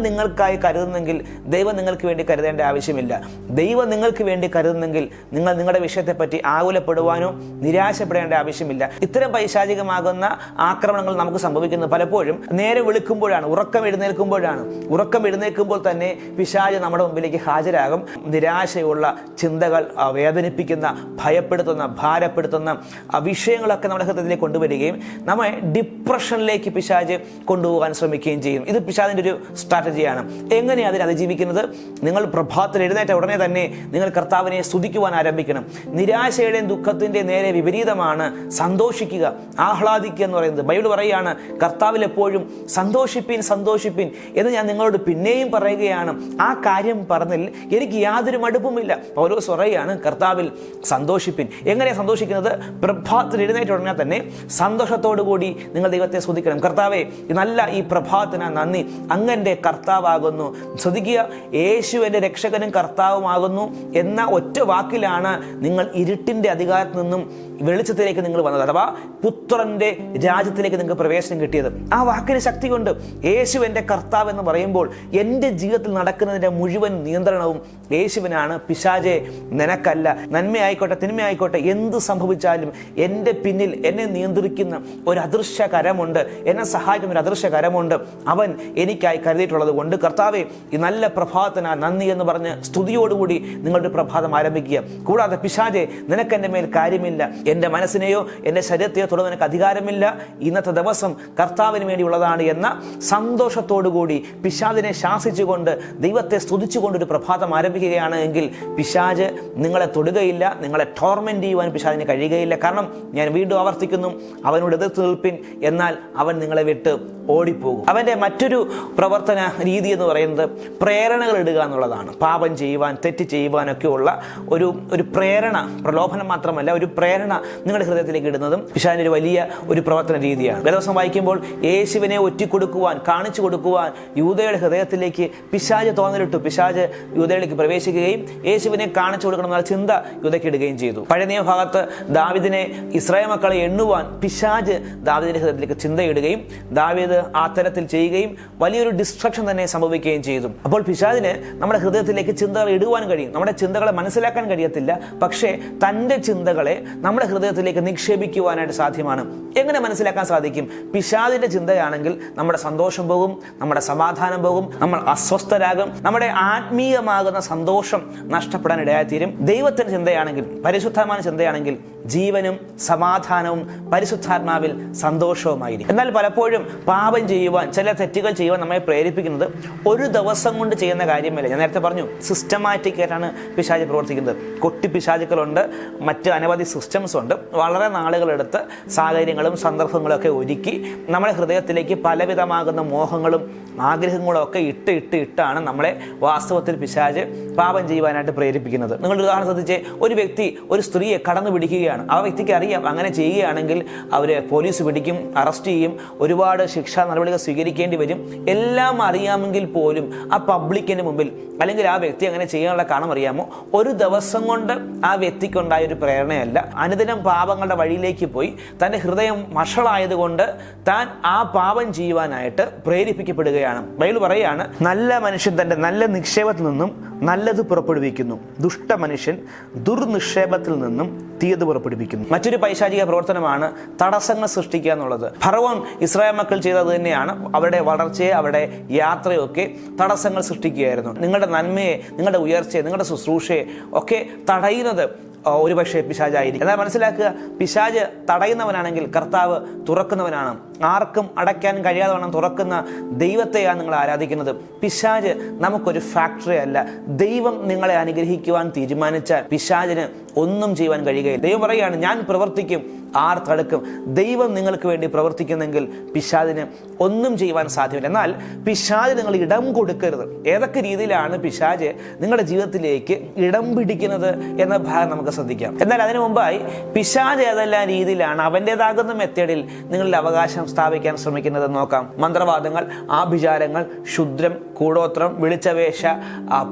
Speaker 1: നിങ്ങൾക്കായി കരുതുന്നെങ്കിൽ ദൈവം നിങ്ങൾക്ക് വേണ്ടി കരുതേണ്ട ആവശ്യമില്ല. ദൈവം നിങ്ങൾക്ക് വേണ്ടി കരുതുന്നെങ്കിൽ നിങ്ങൾ നിങ്ങളുടെ വിഷയത്തെപ്പറ്റി ആകുലപ്പെടുവാനോ നിരാശപ്പെടേണ്ട ആവശ്യമില്ല. ഇത്തരം പൈശാചികമാകുന്ന ആക്രമണങ്ങൾ നമുക്ക് സംഭവിക്കുന്നത് പലപ്പോഴും നേരെ വിളിക്കുമ്പോഴാണ്, ഉറക്കം എഴുന്നേൽക്കുമ്പോൾ തന്നെ പിശാച് നമ്മുടെ മുമ്പിലേക്ക് ഹാജരാകും. നിരാശയുള്ള ചിന്തകൾ, വേദനിപ്പിക്കുന്ന, ഭയപ്പെടുത്തുന്ന, ഭാരപ്പെടുത്തുന്ന വിഷയങ്ങളൊക്കെ നമ്മുടെ ഹൃദയത്തിലേക്ക് കൊണ്ടുവരികയും നമ്മെ ഡിപ്രഷനിലേക്ക് പിശാച് കൊണ്ടുപോകാൻ ശ്രമിക്കുകയും ചെയ്യും. ഇത് പിശാചിന്റെ ഒരു സ്ട്രാറ്റജിയാണ്. എങ്ങനെയാണ് അതിനെ അതിജീവിക്കുന്നത്? നിങ്ങൾ പ്രഭാതത്തിൽ എഴുന്നേറ്റ ഉടനെ തന്നെ നിങ്ങൾ കർത്താവിനെ സ്തുതിക്കുവാൻ ആരംഭിക്കണം. നിരാശയുടെയും ദുഃഖത്തിൻ്റെ നേരെ വിപരീതമാണ് സന്തോഷിക്കുക, ആഹ്ലാദിക്കുക എന്ന് പറയുന്നത്. ബൈബിൾ പറയുകയാണ്, കർത്താവിൽ എപ്പോഴും സന്തോഷിപ്പിൻ എന്ന് ഞാൻ നിങ്ങളോട് പിന്നെയും പറയുകയാണ്. ആ കാര്യം പറഞ്ഞതിൽ എനിക്ക് യാതൊരു മടുപ്പുമില്ല. പൗലോസ് പറയുകയാണ്, കർത്താവിൽ സന്തോഷിപ്പിൻ. എങ്ങനെയാണ് സന്തോഷിക്കുന്നത്? പ്രഭാതത്തിൽ എഴുന്നേറ്റ ഉടനെ തന്നെ സന്തോഷത്തോടു കൂടി നിങ്ങൾ ദൈവത്തെ സ്തുതിക്കണം. കർത്താവെ, നല്ല ഈ പ്രഭാതത്തിന് നന്ദി, അങ്ങൻ്റെ കർത്താവാകുന്നു. ശ്രദ്ധിക്കുക, യേശു എൻ്റെ രക്ഷകനും കർത്താവുമാകുന്നു എന്ന ഒറ്റ വാക്കിലാണ് നിങ്ങൾ ഇരുട്ടിൻ്റെ അധികാരത്തിൽ അന്ധകാരത്തിൽ നിന്നും വെളിച്ചത്തിലേക്ക് നിങ്ങൾ വന്നത്, അഥവാ പുത്രന്റെ രാജ്യത്തിലേക്ക് നിങ്ങൾക്ക് പ്രവേശനം കിട്ടിയത്. ആ വാക്കിന് ശക്തി കൊണ്ട് യേശു എൻ്റെ കർത്താവ് എന്ന് പറയുമ്പോൾ എൻ്റെ ജീവിതത്തിൽ നടക്കുന്നതിൻ്റെ മുഴുവൻ നിയന്ത്രണവും യേശുവിനാണ്. പിശാചെ, നിനക്കല്ല. നന്മയായിക്കോട്ടെ തിന്മയായിക്കോട്ടെ എന്ത് സംഭവിച്ചാലും എൻ്റെ പിന്നിൽ എന്നെ നിയന്ത്രിക്കുന്ന ഒരു അദൃശ്യ കരമുണ്ട്, എന്നെ സഹായിക്കുന്ന ഒരു അദൃശ്യ കരമുണ്ട്. അവൻ എനിക്കായി കരുതിയിട്ടുള്ളത് കൊണ്ട് കർത്താവെ, ഈ നല്ല പ്രഭാതത്തിനാ നന്ദി എന്ന് പറഞ്ഞ് സ്തുതിയോടുകൂടി നിങ്ങളുടെ പ്രഭാതം ആരംഭിക്കുക. കൂടാതെ പിശാചെ, നിനക്ക് എൻ്റെ മേൽ കാര്യമില്ല, എൻ്റെ മനസ്സിനെയോ എൻ്റെ ശരീരത്തെയോ തുടർന്ന് നിനക്ക് അധികാരമില്ല. ഇന്നത്തെ ദിവസം കർത്താവിന് വേണ്ടിയുള്ളതാണ് എന്ന സന്തോഷത്തോടുകൂടി പിശാചിനെ ശാസിച്ചുകൊണ്ട് ദൈവത്തെ സ്തുതിച്ചുകൊണ്ട് ഒരു പ്രഭാതം ആരംഭിക്കുകയാണ് എങ്കിൽ പിശാച് നിങ്ങളെ തൊടുകയില്ല, നിങ്ങളെ ടോർമെന്റ് ചെയ്യുവാൻ പിശാചിന് കഴിയുകയില്ല. കാരണം ഞാൻ വീണ്ടും ആവർത്തിക്കുന്നു, അവനോട് എതിർത്ത് നിൽപ്പിൻ, എന്നാൽ അവൻ നിങ്ങളെ വിട്ട് ഓടിപ്പോകും. അവൻ്റെ മറ്റൊരു പ്രവർത്തന രീതി എന്ന് പറയുന്നത് പ്രേരണകൾ ഇടുക എന്നുള്ളതാണ്. പാപം ചെയ്യുവാൻ, തെറ്റ് ചെയ്യുവാനൊക്കെ ഉള്ള ഒരു പ്രേരണ, പ്രലോഭനം മാത്രമല്ല, ഒരു പ്രേരണ നിങ്ങളുടെ ഹൃദയത്തിലേക്ക് ഇടുന്നതും പിശാചിന്റെ ഒരു വലിയ ഒരു പ്രവർത്തന രീതിയാണ്. വേദവസ്തം വായിക്കുമ്പോൾ യേശുവിനെ ഒറ്റിക്കൊടുക്കുവാൻ, കാണിച്ചു കൊടുക്കുവാൻ യൂദയുടെ ഹൃദയത്തിലേക്ക് പിശാച് തോന്നലിട്ടു. പിശാച് യൂദയിലേക്ക് പ്രവേശിക്കുകയും യേശുവിനെ കാണിച്ചു കൊടുക്കണമെന്നുള്ള ചിന്ത യൂദയ്ക്ക് ഇടുകയും ചെയ്തു. പഴയ നിയമഭാഗത്ത് ദാവീദിനെ, ഇസ്രായേൽ മക്കളെ എണ്ണുവാൻ പിശാച് ദാവീദിന്റെ ഹൃദയത്തിലേക്ക് ചിന്തയിടുകയും ദാവീദ് ആ തരത്തിൽ ചെയ്യുകയും വലിയൊരു ഡിസ്ട്രക്ഷൻ തന്നെ സംഭവിക്കുകയും ചെയ്തു. അപ്പോൾ പിശാചിന് നമ്മുടെ ഹൃദയത്തിലേക്ക് ചിന്തകൾ ഇടുവാൻ കഴിയും. നമ്മുടെ ചിന്തകളെ മനസ്സിലാക്കാൻ കഴിയത്തില്ല, പക്ഷേ തൻ്റെ ചിന്തകളെ നമ്മുടെ ഹൃദയത്തിലേക്ക് നിക്ഷേപിക്കുവാനായിട്ട് സാധ്യമാണ്. എങ്ങനെ മനസ്സിലാക്കാൻ സാധിക്കും? പിശാചിന്റെ ചിന്തയാണെങ്കിൽ നമ്മുടെ സന്തോഷം പോകും, നമ്മുടെ സമാധാനം പോകും, നമ്മൾ അസ്വസ്ഥരാകും, നമ്മുടെ ആത്മീയമാകുന്ന സന്തോഷം നഷ്ടപ്പെടാൻ ഇടയായിത്തീരും. ദൈവത്തിന്റെ ചിന്തയാണെങ്കിൽ, പരിശുദ്ധാത്മാവിന്റെ ചിന്തയാണെങ്കിൽ ജീവനും സമാധാനവും പരിശുദ്ധാത്മാവിൽ സന്തോഷവുമായിരിക്കും. എന്നാൽ പലപ്പോഴും പാപം ചെയ്യുവാൻ, ചില തെറ്റുകൾ ചെയ്യുവാൻ നമ്മെ പ്രേരിപ്പിക്കുന്നത് ഒരു ദിവസം കൊണ്ട് ചെയ്യുന്ന കാര്യമല്ല. ഞാൻ നേരത്തെ പറഞ്ഞു, സിസ്റ്റമാറ്റിക് ആയിട്ടാണ് പിശാച് പ്രവർത്തിക്കുന്നത്. കൊട്ടി പിശാചുക്കളുണ്ട്, മറ്റ് അനവധി സിസ്റ്റംസ് ഉണ്ട്. വളരെ നാളുകളെടുത്ത് സാഹചര്യങ്ങളും സന്ദർഭങ്ങളും ഒക്കെ ഒരുക്കി നമ്മുടെ ഹൃദയത്തിലേക്ക് പലവിധമാകുന്ന മോഹങ്ങളും ആഗ്രഹങ്ങളും ഒക്കെ ഇട്ടാണ് നമ്മളെ വാസ്തവത്തിൽ പിശാച് പാപം ചെയ്യുവാനായിട്ട് പ്രേരിപ്പിക്കുന്നത്. നിങ്ങളുടെ ഉദാഹരണം ശ്രദ്ധിച്ച്, ഒരു വ്യക്തി ഒരു സ്ത്രീയെ കടന്നു പിടിക്കുകയാണ്. ആ വ്യക്തിക്ക് അറിയാം അങ്ങനെ ചെയ്യുകയാണെങ്കിൽ അവരെ പോലീസ് പിടിക്കും, അറസ്റ്റ് ചെയ്യും, ഒരുപാട് ശിക്ഷാ നടപടികൾ സ്വീകരിക്കേണ്ടി വരും. എല്ലാം അറിയാമെങ്കിൽ പോലും ആ പബ്ലിക്കിന് മുമ്പിൽ, അല്ലെങ്കിൽ ആ വ്യക്തി അങ്ങനെ ചെയ്യാനുള്ള കാരണം അറിയാമോ? ഒരു ദിവസം കൊണ്ട് ആ വ്യക്തിക്കുണ്ടായ ഒരു പ്രേരണയല്ല, അനുദിനം പാപങ്ങളുടെ വഴിയിലേക്ക് പോയി തൻ്റെ ഹൃദയം വഷളായതുകൊണ്ട് താൻ ആ പാപം ചെയ്യുവാനായിട്ട് പ്രേരിപ്പിക്കപ്പെടുകയാണ്. ബൈബിൾ പറയുകയാണ്, നല്ല മനുഷ്യൻ തൻ്റെ നല്ല നിക്ഷേപത്തിൽ നിന്നും നല്ലത് പുറപ്പെടുവിക്കുന്നു, ദുഷ്ട മനുഷ്യൻ ദുർനിക്ഷേപത്തിൽ നിന്നും തീയത് പുറപ്പെടുവിക്കുന്നു. മറ്റൊരു പൈശാചിക പ്രവർത്തനമാണ് തടസ്സങ്ങൾ സൃഷ്ടിക്കുക എന്നുള്ളത്. ഫറവോൻ ഇസ്രായേൽ മക്കൾ ചെയ്തത് തന്നെയാണ്. അവരുടെ വളർച്ചയെ, അവരുടെ യാത്രയൊക്കെ തടസ്സങ്ങൾ സൃഷ്ടിക്കുകയായിരുന്നു. നിങ്ങളുടെ നന്മയെ, നിങ്ങളുടെ ഉയർച്ചയെ, നിങ്ങളുടെ ശുശ്രൂഷയെ ഒക്കെ തടയുന്നത് ഒരുപക്ഷെ പിശാചായിരിക്കും. എന്നാൽ മനസ്സിലാക്കുക, പിശാച് തടയുന്നവനാണെങ്കിൽ കർത്താവ് തുറക്കുന്നവനാണ്. ആർക്കും അടയ്ക്കാൻ കഴിയാതെ വണ്ണം തുറക്കുന്ന ദൈവത്തെയാണ് നിങ്ങൾ ആരാധിക്കുന്നത്. പിശാച് നമുക്കൊരു ഫാക്ടറി അല്ല. ദൈവം നിങ്ങളെ അനുഗ്രഹിക്കുവാൻ തീരുമാനിച്ചാൽ പിശാചിന് ഒന്നും ചെയ്യുവാൻ കഴിയുകയില്ല. ദൈവം പറയുകയാണ്, ഞാൻ പ്രവർത്തിക്കും, ആർ തടുക്കും. ദൈവം നിങ്ങൾക്ക് വേണ്ടി പ്രവർത്തിക്കുന്നെങ്കിൽ പിശാചിന് ഒന്നും ചെയ്യുവാൻ സാധ്യമല്ല. എന്നാൽ പിശാച് നിങ്ങൾ ഇടം കൊടുക്കരുത്. ഏതൊക്കെ രീതിയിലാണ് പിശാച് നിങ്ങളുടെ ജീവിതത്തിലേക്ക് ഇടം പിടിക്കുന്നത് എന്ന ഭാഗം നമുക്ക് ശ്രദ്ധിക്കാം. എന്നാൽ അതിനു മുമ്പായി പിശാച് ഏതെല്ലാം രീതിയിലാണ് അവൻ്റെതാകുന്ന മെത്തേഡിൽ നിങ്ങളുടെ അവകാശം സ്ഥാപിക്കാൻ ശ്രമിക്കുന്നത് നോക്കാം. മന്ത്രവാദങ്ങൾ, ആഭിചാരങ്ങൾ, ക്ഷുദ്രം, കൂടോത്രം, വിളിച്ചവേശ,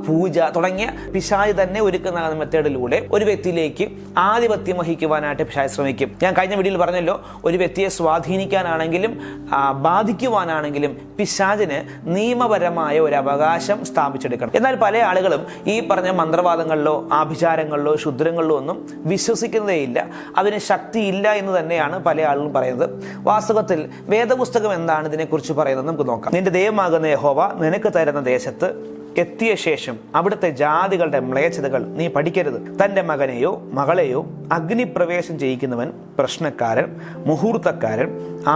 Speaker 1: പൂജ തുടങ്ങിയ പിശാച് തന്നെ ഒരുക്കുന്ന മെത്തേഡിലൂടെ ഒരു വ്യക്തിയിലേക്ക് ആധിപത്യം വഹിക്കുവാനായിട്ട് പിശാച് ശ്രമിക്കും. ഞാൻ കഴിഞ്ഞ വീഡിയോയിൽ പറഞ്ഞല്ലോ, ഒരു വ്യക്തിയെ സ്വാധീനിക്കാനാണെങ്കിലും ബാധിക്കുവാനാണെങ്കിലും പിശാചിന് നിയമപരമായ ഒരു അവകാശം സ്ഥാപിച്ചെടുക്കണം. എന്നാൽ പല ആളുകളും ഈ പറഞ്ഞ മന്ത്രവാദങ്ങളിലോ ആഭിചാരങ്ങളിലോ ക്ഷുദ്രങ്ങളിലോ ഒന്നും വിശ്വസിക്കുന്നതേയില്ല. അതിന് ശക്തിയില്ല എന്ന് തന്നെയാണ് പല ആളുകളും പറയുന്നത്. വാസ്തവത്തിൽ വേദപുസ്തകം എന്താണ് ഇതിനെക്കുറിച്ച് പറയുന്നത് നമുക്ക് നോക്കാം. നിന്റെ ദൈവമാകുന്ന യഹോവ നിനക്ക് തരുന്ന ദേശത്ത് എത്തിയ ശേഷം അവിടുത്തെ ജാതികളുടെ മ്ലേച്ഛതകൾ നീ പഠിക്കരുത്. തൻ്റെ മകനെയോ മകളെയോ അഗ്നിപ്രവേശം ചെയ്യിക്കുന്നവൻ പ്രശ്നക്കാരൻ, മുഹൂർത്തക്കാരൻ,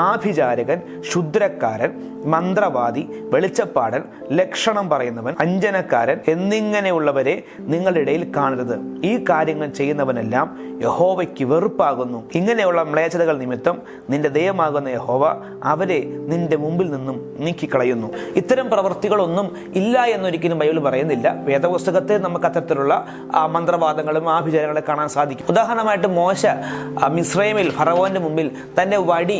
Speaker 1: ആഭിചാരകൻ, ക്ഷുദ്രക്കാരൻ, മന്ത്രവാദി, വെളിച്ചപ്പാടൻ, ലക്ഷണം പറയുന്നവൻ, അഞ്ജനക്കാരൻ എന്നിങ്ങനെയുള്ളവരെ നിങ്ങളുടെ ഇടയിൽ കാണരുത്. ഈ കാര്യങ്ങൾ ചെയ്യുന്നവനെല്ലാം യഹോവയ്ക്ക് വെറുപ്പാകുന്നു. ഇങ്ങനെയുള്ള മ്ലേച്ഛതകൾ നിമിത്തം നിന്റെ ദൈവമാകുന്ന യഹോവ അവരെ നിന്റെ മുമ്പിൽ നിന്നും നീക്കിക്കളയുന്നു. ഇത്തരം പ്രവൃത്തികളൊന്നും ഇല്ല എന്നൊരിക്കലും ബൈബിൾ പറയുന്നില്ല. വേദപുസ്തകത്തെ നമുക്ക് അത്തരത്തിലുള്ള മന്ത്രവാദങ്ങളും ആഭിചാരങ്ങളും കാണാൻ സാധിക്കും. ഉദാഹരണമായിട്ട് മോശ മിസ്രൈമിൽ ഫറവോന്റെ മുമ്പിൽ തൻ്റെ വടി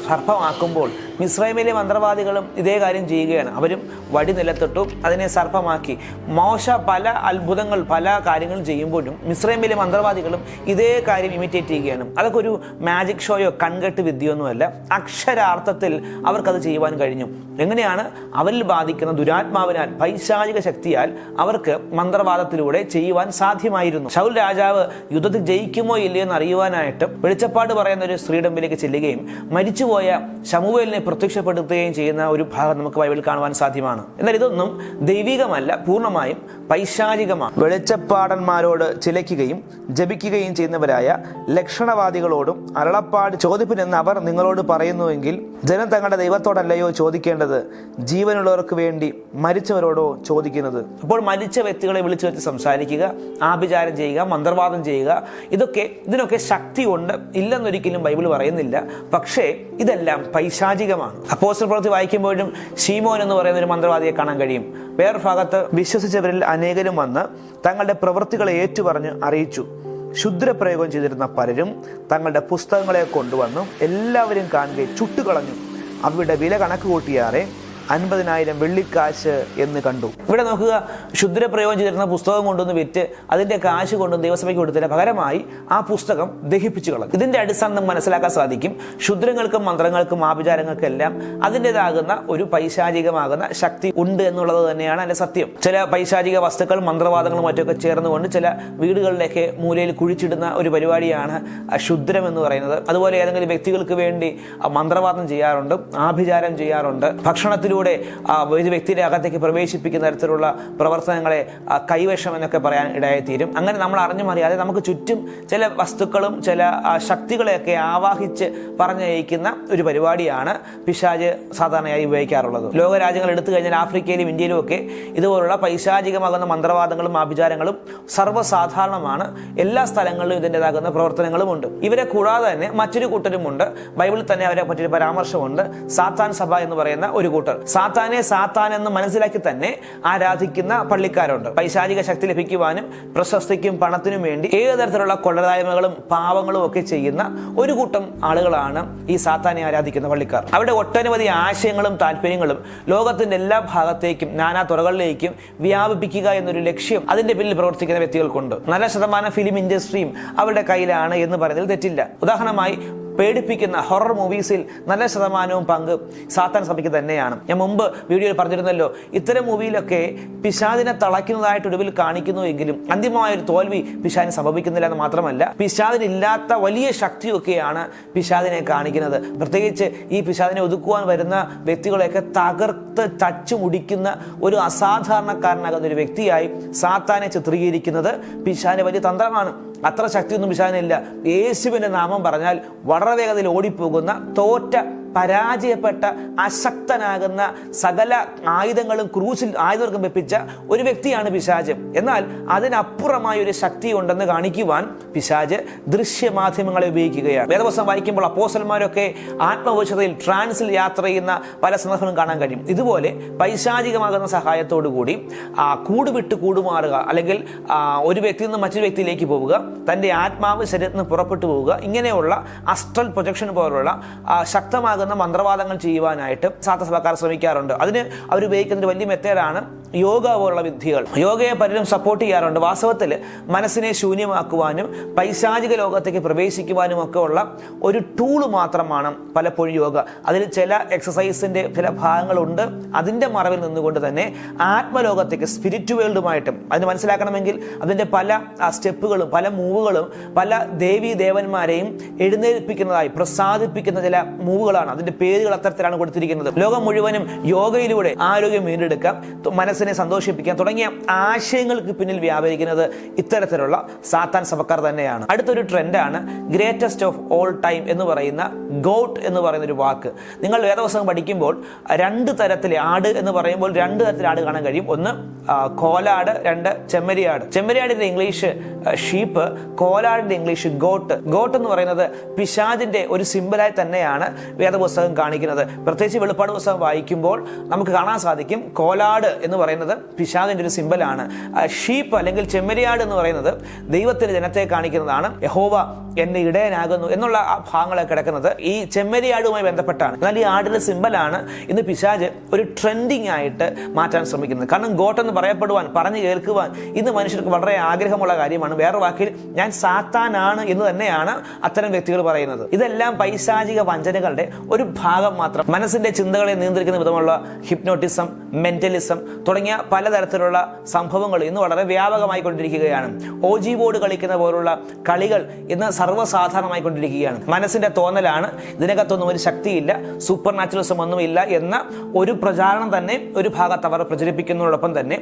Speaker 1: സർപ്പമാക്കുമ്പോൾ മിസ്രൈമിലെ മന്ത്രവാദികളും ഇതേ കാര്യം ചെയ്യുകയാണ്. അവരും വടി നിലത്തിട്ടു അതിനെ സർപ്പമാക്കി. മോശ പല അത്ഭുതങ്ങൾ പല കാര്യങ്ങളും ചെയ്യുമ്പോഴും മിസ്രൈമിലെ മന്ത്രവാദികളും ഇതേ കാര്യം ഇമിറ്റേറ്റ് ചെയ്യുകയാണ്. അതൊക്കെ ഒരു മാജിക് ഷോയോ കൺകെട്ട് വിദ്യയൊന്നുമല്ല. അക്ഷരാർത്ഥത്തിൽ അവർക്കത് ചെയ്യുവാൻ കഴിഞ്ഞു. എങ്ങനെയാണ്? അവരിൽ ബാധിക്കുന്ന ദുരാത്മാവിനാൽ, പൈശാചിക ശക്തിയാൽ അവർക്ക് മന്ത്രവാദത്തിലൂടെ ചെയ്യുവാൻ സാധ്യമായിരുന്നു. ശൗൽ രാജാവ് യുദ്ധത്തിൽ ജയിക്കുമോ ഇല്ലയോ എന്ന് അറിയുവാനായിട്ട് വെളിച്ചപ്പാട് പറയുന്ന ഒരു സ്ത്രീയുടെ മുമ്പിലേക്ക് ചെല്ലുകയും മരിച്ചുപോയ ശമൂവേലിനെ പ്രത്യക്ഷപ്പെടുത്തുകയും ചെയ്യുന്ന ഒരു ഭാഗം നമുക്ക് ബൈബിളിൽ കാണുവാൻ സാധ്യമാണ്. എന്നാൽ ഇതൊന്നും ദൈവികമല്ല, പൂർണ്ണമായും പൈശാചികമാണ്. വെളിച്ചപ്പാടന്മാരോട് ചിലയ്ക്കുകയും ജപിക്കുകയും ചെയ്യുന്നവരായ ലക്ഷണവാദികളോടും അരുളപ്പാട് ചോദിപ്പിനെന്ന് അവർ നിങ്ങളോട് പറയുന്നുവെങ്കിൽ ജനം തങ്ങളുടെ ദൈവത്തോടല്ലയോ ചോദിക്കേണ്ടത്, ജീവനുള്ളവർക്ക് വേണ്ടി മരിച്ചവരോടോ ചോദിക്കുന്നത്? അപ്പോൾ മരിച്ച വ്യക്തികളെ വിളിച്ചു വെച്ച് സംസാരിക്കുക, ആഭിചാരം ചെയ്യുക, മന്ത്രവാദം ചെയ്യുക, ഇതിനൊക്കെ ശക്തി ഉണ്ട്, ഇല്ലെന്നൊരിക്കലും ബൈബിൾ പറയുന്നില്ല. പക്ഷേ ഇതെല്ലാം പൈശാചികമാണ്. അപ്പോസ്തല പ്രവൃത്തി വായിക്കുമ്പോഴും ശീമോൻ എന്ന് പറയുന്ന ഒരു മന്ത്രവാദിയെ കാണാൻ കഴിയും. വേറെ ഭാഗത്ത് വിശ്വസിച്ചവരിൽ അനേകരും വന്ന് തങ്ങളുടെ പ്രവൃത്തികളെ ഏറ്റുപറഞ്ഞ് അറിയിച്ചു. ക്ഷുദ്രപ്രയോഗം ചെയ്തിരുന്ന പലരും തങ്ങളുടെ പുസ്തകങ്ങളെ കൊണ്ടുവന്നു എല്ലാവരും കാണുകയും ചുട്ടുകളഞ്ഞു. അവരുടെ വില കണക്ക് കൂട്ടിയാറെ 50,000 വെള്ളിക്കാശ് എന്ന് കണ്ടു. ഇവിടെ നോക്കുക, ക്ഷുദ്രപ്രയോഗം ചെയ്തിരുന്ന പുസ്തകം കൊണ്ടുവന്ന് വിറ്റ് അതിന്റെ കാശ് കൊണ്ടുവന്ന് ദൈവസഭയ്ക്ക് കൊടുത്തതിന് പകരമായി ആ പുസ്തകം ദഹിപ്പിച്ചു കളഞ്ഞു. ഇതിന്റെ അടിസ്ഥാനം മനസ്സിലാക്കാൻ സാധിക്കും. ക്ഷുദ്രങ്ങൾക്കും മന്ത്രങ്ങൾക്കും ആഭിചാരങ്ങൾക്കും എല്ലാം അതിൻ്റെതാകുന്ന ഒരു പൈശാചികമാകുന്ന ശക്തി ഉണ്ട് എന്നുള്ളത് തന്നെയാണ് അതിന്റെ സത്യം. ചില പൈശാചിക വസ്തുക്കൾ, മന്ത്രവാദങ്ങളും മറ്റൊക്കെ ചേർന്നുകൊണ്ട് ചില വീടുകളിലേക്ക് മൂലയിൽ കുഴിച്ചിടുന്ന ഒരു പരിപാടിയാണ് ക്ഷുദ്രം എന്ന് പറയുന്നത്. അതുപോലെ ഏതെങ്കിലും വ്യക്തികൾക്ക് വേണ്ടി മന്ത്രവാദം ചെയ്യാറുണ്ട്, ആഭിചാരം ചെയ്യാറുണ്ട്. ഭക്ഷണത്തിലൂടെ ഒരു വ്യക്തിയുടെ അകത്തേക്ക് പ്രവേശിപ്പിക്കുന്ന തരത്തിലുള്ള പ്രവർത്തനങ്ങളെ കൈവശം എന്നൊക്കെ പറയാൻ ഇടയായിത്തീരും. അങ്ങനെ നമ്മൾ അറിഞ്ഞും അറിയാതെ നമുക്ക് ചുറ്റും ചില വസ്തുക്കളും ചില ശക്തികളെയൊക്കെ ആവാഹിച്ച് പറഞ്ഞയക്കുന്ന ഒരു പരിപാടിയാണ് പിശാച് സാധാരണയായി ഉപയോഗിക്കാറുള്ളത്. ലോകരാജ്യങ്ങൾ എടുത്തു കഴിഞ്ഞാൽ ആഫ്രിക്കയിലും ഇന്ത്യയിലും ഒക്കെ ഇതുപോലുള്ള പൈശാചികമാകുന്ന മന്ത്രവാദങ്ങളും ആഭിചാരങ്ങളും സർവ്വസാധാരണമാണ്. എല്ലാ സ്ഥലങ്ങളിലും ഇതിൻ്റെതാകുന്ന പ്രവർത്തനങ്ങളും ഉണ്ട്. ഇവരെ കൂടാതെ തന്നെ മറ്റൊരു കൂട്ടരുമുണ്ട്. ബൈബിളിൽ തന്നെ അവരെ പറ്റിയൊരു പരാമർശമുണ്ട്. സാത്താൻ സഭ എന്ന് പറയുന്ന ഒരു കൂട്ടർ. സാത്താനെ സാത്താൻ എന്ന് മനസ്സിലാക്കി തന്നെ ആരാധിക്കുന്ന പള്ളിക്കാരുണ്ട്. പൈശാചിക ശക്തി ലഭിക്കുവാനും പ്രശസ്തിക്കും പണത്തിനും വേണ്ടി ഏത് തരത്തിലുള്ള കൊള്ളരായ്മകളും പാവങ്ങളും ഒക്കെ ചെയ്യുന്ന ഒരു കൂട്ടം ആളുകളാണ് ഈ സാത്താനെ ആരാധിക്കുന്ന പള്ളിക്കാർ. അവിടെ ഒട്ടനവധി ആശയങ്ങളും താല്പര്യങ്ങളും ലോകത്തിന്റെ എല്ലാ ഭാഗത്തേക്കും നാനാ തുറകളിലേക്കും വ്യാപിപ്പിക്കുക എന്നൊരു ലക്ഷ്യം അതിന്റെ പിന്നിൽ പ്രവർത്തിക്കുന്ന വ്യക്തികൾക്കുണ്ട്. നല്ല ശതമാനം ഫിലിം ഇൻഡസ്ട്രിയും അവരുടെ കയ്യിലാണ് എന്ന് പറയുന്നതിൽ തെറ്റില്ല. ഉദാഹരണമായി പേടിപ്പിക്കുന്ന ഹൊറർ മൂവീസിൽ നല്ല ശതമാനവും പങ്ക് സാത്താൻ സഭയ്ക്ക് തന്നെയാണ്. ഞാൻ മുമ്പ് വീഡിയോയിൽ പറഞ്ഞിരുന്നല്ലോ, ഇത്തരം മൂവിയിലൊക്കെ പിശാചിനെ തളയ്ക്കുന്നതായിട്ട് ഒടുവിൽ കാണിക്കുന്നു എങ്കിലും അന്തിമമായൊരു തോൽവി പിശാചിന് സംഭവിക്കുന്നില്ല എന്ന് മാത്രമല്ല, പിശാചിനില്ലാത്ത വലിയ ശക്തിയൊക്കെയാണ് പിശാചിനെ കാണിക്കുന്നത്. പ്രത്യേകിച്ച് ഈ പിശാചിനെ ഒതുക്കുവാൻ വരുന്ന വ്യക്തികളെയൊക്കെ തകർത്ത് തച്ചു മുടിക്കുന്ന ഒരു അസാധാരണക്കാരനാകുന്ന ഒരു വ്യക്തിയായി സാത്താനെ ചിത്രീകരിക്കുന്നത് പിശാചിന്റെ വലിയ തന്ത്രമാണ്. അത്ര ശക്തിയൊന്നും പിശാചിനില്ല. യേശുവിന്റെ നാമം പറഞ്ഞാൽ വളരെ വേഗത്തിൽ ഓടിപ്പോകുന്ന, തോറ്റ, പരാജയപ്പെട്ട, അശക്തനാകുന്ന, സകല ആയുധങ്ങളും ക്രൂസിൽ ആയുധവർഗം വെപ്പിച്ച ഒരു വ്യക്തിയാണ് പിശാച്. എന്നാൽ അതിനപ്പുറമായ ഒരു ശക്തി ഉണ്ടെന്ന് കാണിക്കുവാൻ പിശാച് ദൃശ്യമാധ്യമങ്ങളെ ഉപയോഗിക്കുകയാണ്. വേദപുസ്തകം വായിക്കുമ്പോൾ അപ്പോസ്തലന്മാരൊക്കെ ആത്മവിശുദ്ധിയിൽ ട്രാൻസിൽ യാത്ര ചെയ്യുന്ന പല സന്ദർഭങ്ങളും കാണാൻ കഴിയും. ഇതുപോലെ പൈശാചികമാകുന്ന സഹായത്തോടു കൂടി കൂട് വിട്ട് കൂടുമാറുക, അല്ലെങ്കിൽ ഒരു വ്യക്തിയിൽ നിന്ന് മറ്റൊരു വ്യക്തിയിലേക്ക് പോവുക, തൻ്റെ ആത്മാവ് ശരീരത്തിൽ നിന്ന് പുറപ്പെട്ടു പോവുക, ഇങ്ങനെയുള്ള അസ്ട്രൽ പ്രൊജക്ഷൻ പോലുള്ള ശക്തമാകുന്ന മന്ത്രവാദങ്ങൾ ചെയ്യുവാനായിട്ട് സാത്താൻ ശ്രമിക്കാറുണ്ട്. അതിന് അവർ ഉപയോഗിക്കുന്ന വലിയ മെത്തേഡാണ് യോഗ പോലുള്ള വിദ്യകൾ. യോഗയെ പലരും സപ്പോർട്ട് ചെയ്യാറുണ്ട്. വാസ്തവത്തിൽ മനസ്സിനെ ശൂന്യമാക്കുവാനും പൈശാചിക ലോകത്തേക്ക് പ്രവേശിക്കുവാനും ഒക്കെ ഉള്ള ഒരു ടൂള് മാത്രമാണ് പലപ്പോഴും യോഗ. അതിൽ ചില എക്സസൈസിന്റെ ചില ഭാഗങ്ങളുണ്ട്. അതിന്റെ മറവിൽ നിന്നുകൊണ്ട് തന്നെ ആത്മലോകത്തേക്ക്, സ്പിരിറ്റ് വേൾഡുമായിട്ടും അതിന് മനസ്സിലാക്കണമെങ്കിൽ അതിന്റെ പല സ്റ്റെപ്പുകളും പല മൂവുകളും പല ദേവീ ദേവന്മാരെയും എഴുന്നേൽപ്പിക്കുന്നതായി പ്രസാദിപ്പിക്കുന്ന ചില മൂവുകളാണ്. അതിന്റെ പേരുകൾ അത്തരത്തിലാണ് കൊടുത്തിരിക്കുന്നത്. ലോകം മുഴുവനും യോഗയിലൂടെ ആരോഗ്യം വീണ്ടെടുക്കാം, മനസ്സിനെ സന്തോഷിപ്പിക്കാം തുടങ്ങിയ ആശയങ്ങൾക്ക് പിന്നിൽ വ്യാപരിക്കുന്നത് ഇത്തരത്തിലുള്ള സാത്താൻ സഭക്കാർ തന്നെയാണ്. അടുത്തൊരു ട്രെൻഡാണ് ഗ്രേറ്റസ്റ്റ് ഓഫ് ഓൾ ടൈം എന്ന് പറയുന്ന ഗോട്ട് എന്ന് പറയുന്ന ഒരു വാക്ക്. നിങ്ങൾ വേദപുസ്തകം പഠിക്കുമ്പോൾ രണ്ട് തരത്തിലെ ആട് എന്ന് പറയുമ്പോൾ രണ്ട് തരത്തിലെ ആട് കാണാൻ കഴിയും. ഒന്ന് കോലാട്, രണ്ട് ചെമ്മരിയാട്. ചെമ്മരിയാടിന്റെ ഇംഗ്ലീഷ് ഷീപ്പ്, കോലാടിന്റെ ഇംഗ്ലീഷ് ഗോട്ട്. ഗോട്ട് എന്ന് പറയുന്നത് പിശാചിന്റെ ഒരു സിമ്പലായി തന്നെയാണ് വേദപുസ്തകം കാണിക്കുന്നത്. പ്രത്യേകിച്ച് വെളിപ്പാട് പുസ്തകം വായിക്കുമ്പോൾ നമുക്ക് കാണാൻ സാധിക്കും കോലാട് എന്ന് പറയുന്നത് പിശാചിന്റെ ഒരു സിംബലാണ്. ഷീപ്പ് അല്ലെങ്കിൽ ചെമ്മരിയാട് എന്ന് പറയുന്നത് ദൈവത്തിന്റെ ജനത്തെ കാണിക്കുന്നതാണ്. യഹോവ എന്റെ ഇടയനാകുന്നു എന്നുള്ള ആ ഭാഗങ്ങളൊക്കെ കിടക്കുന്നത് ഈ ചെമ്മരിയാടുമായി ബന്ധപ്പെട്ടാണ്. എന്നാൽ ഈ ആടിന്റെ സിംബലാണ് ഇന്ന് പിശാച് ഒരു ട്രെൻഡിങ് ആയിട്ട് മാറ്റാൻ ശ്രമിക്കുന്നത്. കാരണം ഗോട്ട് എന്ന് പറയപ്പെടുവാൻ, പറഞ്ഞു കേൾക്കുവാൻ ഇന്ന് മനുഷ്യർക്ക് വളരെ ആഗ്രഹമുള്ള കാര്യമാണ്. വേറെ വാക്കിൽ ഞാൻ സാത്താനാണ് എന്ന് തന്നെയാണ് അത്തരം വ്യക്തികൾ പറയുന്നത്. ഇതെല്ലാം പൈശാചിക വഞ്ചനകളുടെ ഒരു ഭാഗം മാത്രം. മനസ്സിന്റെ ചിന്തകളെ നിയന്ത്രിക്കുന്ന വിധമുള്ള ഹിപ്നോട്ടിസം, മെന്റലിസം തുടങ്ങിയ പലതരത്തിലുള്ള സംഭവങ്ങൾ ഇന്ന് വളരെ വ്യാപകമായി കൊണ്ടിരിക്കുകയാണ്. OG ബോർഡ് കളിക്കുന്ന പോലുള്ള കളികൾ ഇന്ന് സർവ്വസാധാരണമായി കൊണ്ടിരിക്കുകയാണ്. മനസ്സിന്റെ തോന്നലാണ്, ഇതിനകത്തൊന്നും ഒരു ശക്തിയില്ല, സൂപ്പർ നാച്ചുറലിസം ഒന്നുമില്ല എന്ന ഒരു പ്രചാരണം തന്നെ ഒരു ഭാഗത്ത് അവർ പ്രചരിപ്പിക്കുന്നതോടൊപ്പം തന്നെ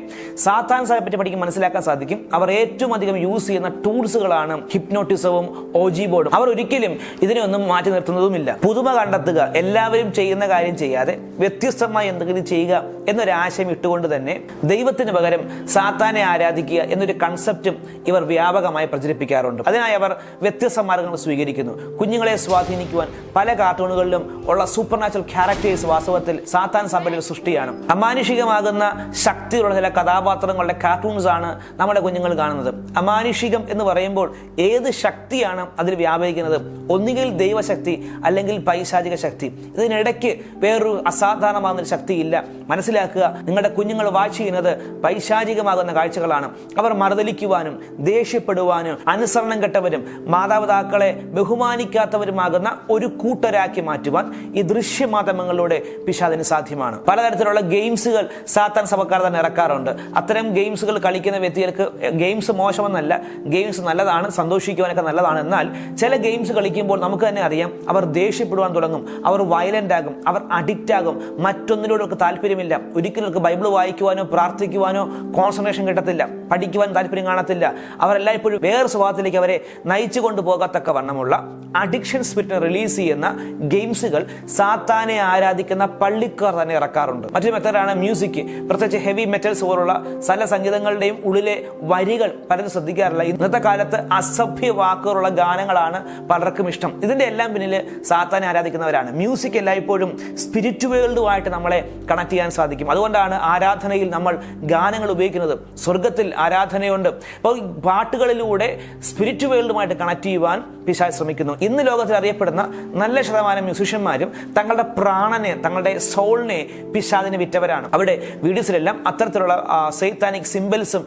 Speaker 1: സാത്താൻ പറ്റി പഠിക്കാൻ മനസ്സിലാക്കാൻ സാധിക്കും. അവർ ഏറ്റവും അധികം യൂസ് ചെയ്യുന്ന ടൂൾസുകളാണ് ഹിപ്നോട്ടിസവും OG ബോർഡും. അവർ ഒരിക്കലും ഇതിനെ ഒന്നും മാറ്റി നിർത്തുന്നതുമില്ല. പുതുമ കണ്ടെത്തുക, എല്ലാവരും ചെയ്യുന്ന കാര്യം ചെയ്യാതെ വ്യത്യസ്തമായി എന്തെങ്കിലും ചെയ്യുക എന്നൊരാശയം ഇട്ടുകൊണ്ട് തന്നെ ദൈവത്തിന് പകരം സാത്താനെ ആരാധിക്കുക എന്നൊരു കൺസെപ്റ്റും ഇവർ വ്യാപകമായി പ്രചരിപ്പിക്കാറുണ്ട്. അതിനായി അവർ വ്യത്യസ്ത മാർഗങ്ങൾ സ്വീകരിക്കുന്നു. കുഞ്ഞുങ്ങളെ സ്വാധീനിക്കുവാൻ പല കാർട്ടൂണുകളിലും ഉള്ള സൂപ്പർ നാച്ചുറൽ ക്യാരക്ടേഴ്സ് വാസ്തവത്തിൽ സാത്താൻ സഭയിലെ സൃഷ്ടിയാണ്. അമാനുഷികമാകുന്ന ശക്തിയുള്ള ചില കഥാപാത്രങ്ങളുടെ കാർട്ടൂൺസ് ആണ് നമ്മുടെ കുഞ്ഞുങ്ങൾ കാണുന്നത്. അമാനുഷികം എന്ന് പറയുമ്പോൾ ഏത് ശക്തിയാണ് അതിൽ വ്യാപരിക്കുന്നത്? ഒന്നുകിൽ ദൈവശക്തി അല്ലെങ്കിൽ പൈശാചിക ശക്തി. ഇതിനിടയ്ക്ക് വേറൊരു അസാധാരണമാകുന്ന ശക്തിയില്ല. മനസ്സിലാക്കുക, നിങ്ങളുടെ കുഞ്ഞുങ്ങൾ വാച്ച് ചെയ്യുന്നത് പൈശാചികമാകുന്ന കാഴ്ചകളാണ്. അവർ മറുതലിക്കുവാനും ദേഷ്യപ്പെടുവാനും അനുസരണം കെട്ടവരും മാതാപിതാക്കളെ ബഹുമാനിക്കാത്തവരുമാകുന്ന ഒരു കൂട്ടരാക്കി മാറ്റുവാൻ ഈ ദൃശ്യമാധ്യമങ്ങളിലൂടെ പിശാചിന് സാധ്യമാണ്. പലതരത്തിലുള്ള ഗെയിംസുകൾ സാത്താൻ സഭക്കാർ തന്നെ ഇറക്കാറുണ്ട്. അത്തരം ഗെയിംസുകൾ കളിക്കുന്ന വ്യക്തികൾക്ക് ഗെയിംസ് മോശമെന്നല്ല, ഗെയിംസ് നല്ലതാണ്, സന്തോഷിക്കുവാനൊക്കെ നല്ലതാണ്. എന്നാൽ ചില ഗെയിംസ് കളിക്കുമ്പോൾ നമുക്ക് തന്നെ അറിയാം, അവർ ദേഷ്യപ്പെടുവാൻ തുടങ്ങും, അവർ വയലന്റ് ആകും, അവർ അഡിക്റ്റ് ആകും, മറ്റൊന്നിനോടൊക്കെ താല്പര്യമില്ല. ഒരിക്കലും ബാൈബിൾ വായിക്കുവാനോ പ്രാർത്ഥിക്കുവാനോ കോൺസെൻട്രേഷൻ കിട്ടത്തില്ല, പഠിക്കുവാൻ താല്പര്യം കാണത്തില്ല. അവരെല്ലായ്പ്പോഴും വേറെ സ്വഭാവത്തിലേക്ക് അവരെ നയിച്ചു കൊണ്ടുപോകത്തക്ക വണ്ണമുള്ള അഡിക്ഷൻ സ്പിരിറ്റിനെ റിലീസ് ചെയ്യുന്ന ഗെയിംസുകൾ സാത്താനെ ആരാധിക്കുന്ന പള്ളിക്കാർ തന്നെ ഇറക്കാറുണ്ട്. മറ്റൊരു മെത്തേഡാണ് മ്യൂസിക്. പ്രത്യേകിച്ച് ഹെവി മെറ്റൽസ് പോലുള്ള സകല സംഗീതങ്ങളുടെയും ഉള്ളിലെ വരികൾ പലരും ശ്രദ്ധിക്കാറില്ല. ഇന്നത്തെ കാലത്ത് അസഭ്യ വാക്കുകളുള്ള ഗാനങ്ങളാണ് പലർക്കും ഇഷ്ടം. ഇതിന്റെ എല്ലാം പിന്നിൽ സാത്താനെ ആരാധിക്കുന്നവരാണ്. മ്യൂസിക് എല്ലായ്പ്പോഴും സ്പിരിറ്റ് വേൾഡുമായിട്ട് നമ്മളെ കണക്ട് ചെയ്യാൻ സാധിക്കും. അതുകൊണ്ടാണ് ആരാധനയിൽ നമ്മൾ ഗാനങ്ങൾ ഉപയോഗിക്കുന്നത്. സ്വർഗത്തിൽ ആരാധനയുണ്ട്. അപ്പോൾ പാട്ടുകളിലൂടെ സ്പിരിറ്റ് വേൾഡുമായിട്ട് കണക്ട് ചെയ്യുവാൻ പിശാച് ശ്രമിക്കുന്നു. ഇന്ന് ലോകത്തിൽ അറിയപ്പെടുന്ന നല്ല ശതമാനം മ്യൂസിഷ്യന്മാരും തങ്ങളുടെ പ്രാണനെ, തങ്ങളുടെ സോളിനെ പിശാചിന് വിറ്റവരാണ്. അവിടെ വീഡിയോസിലെല്ലാം അത്തരത്തിലുള്ള സൈത്താനിക് സിംബൽസും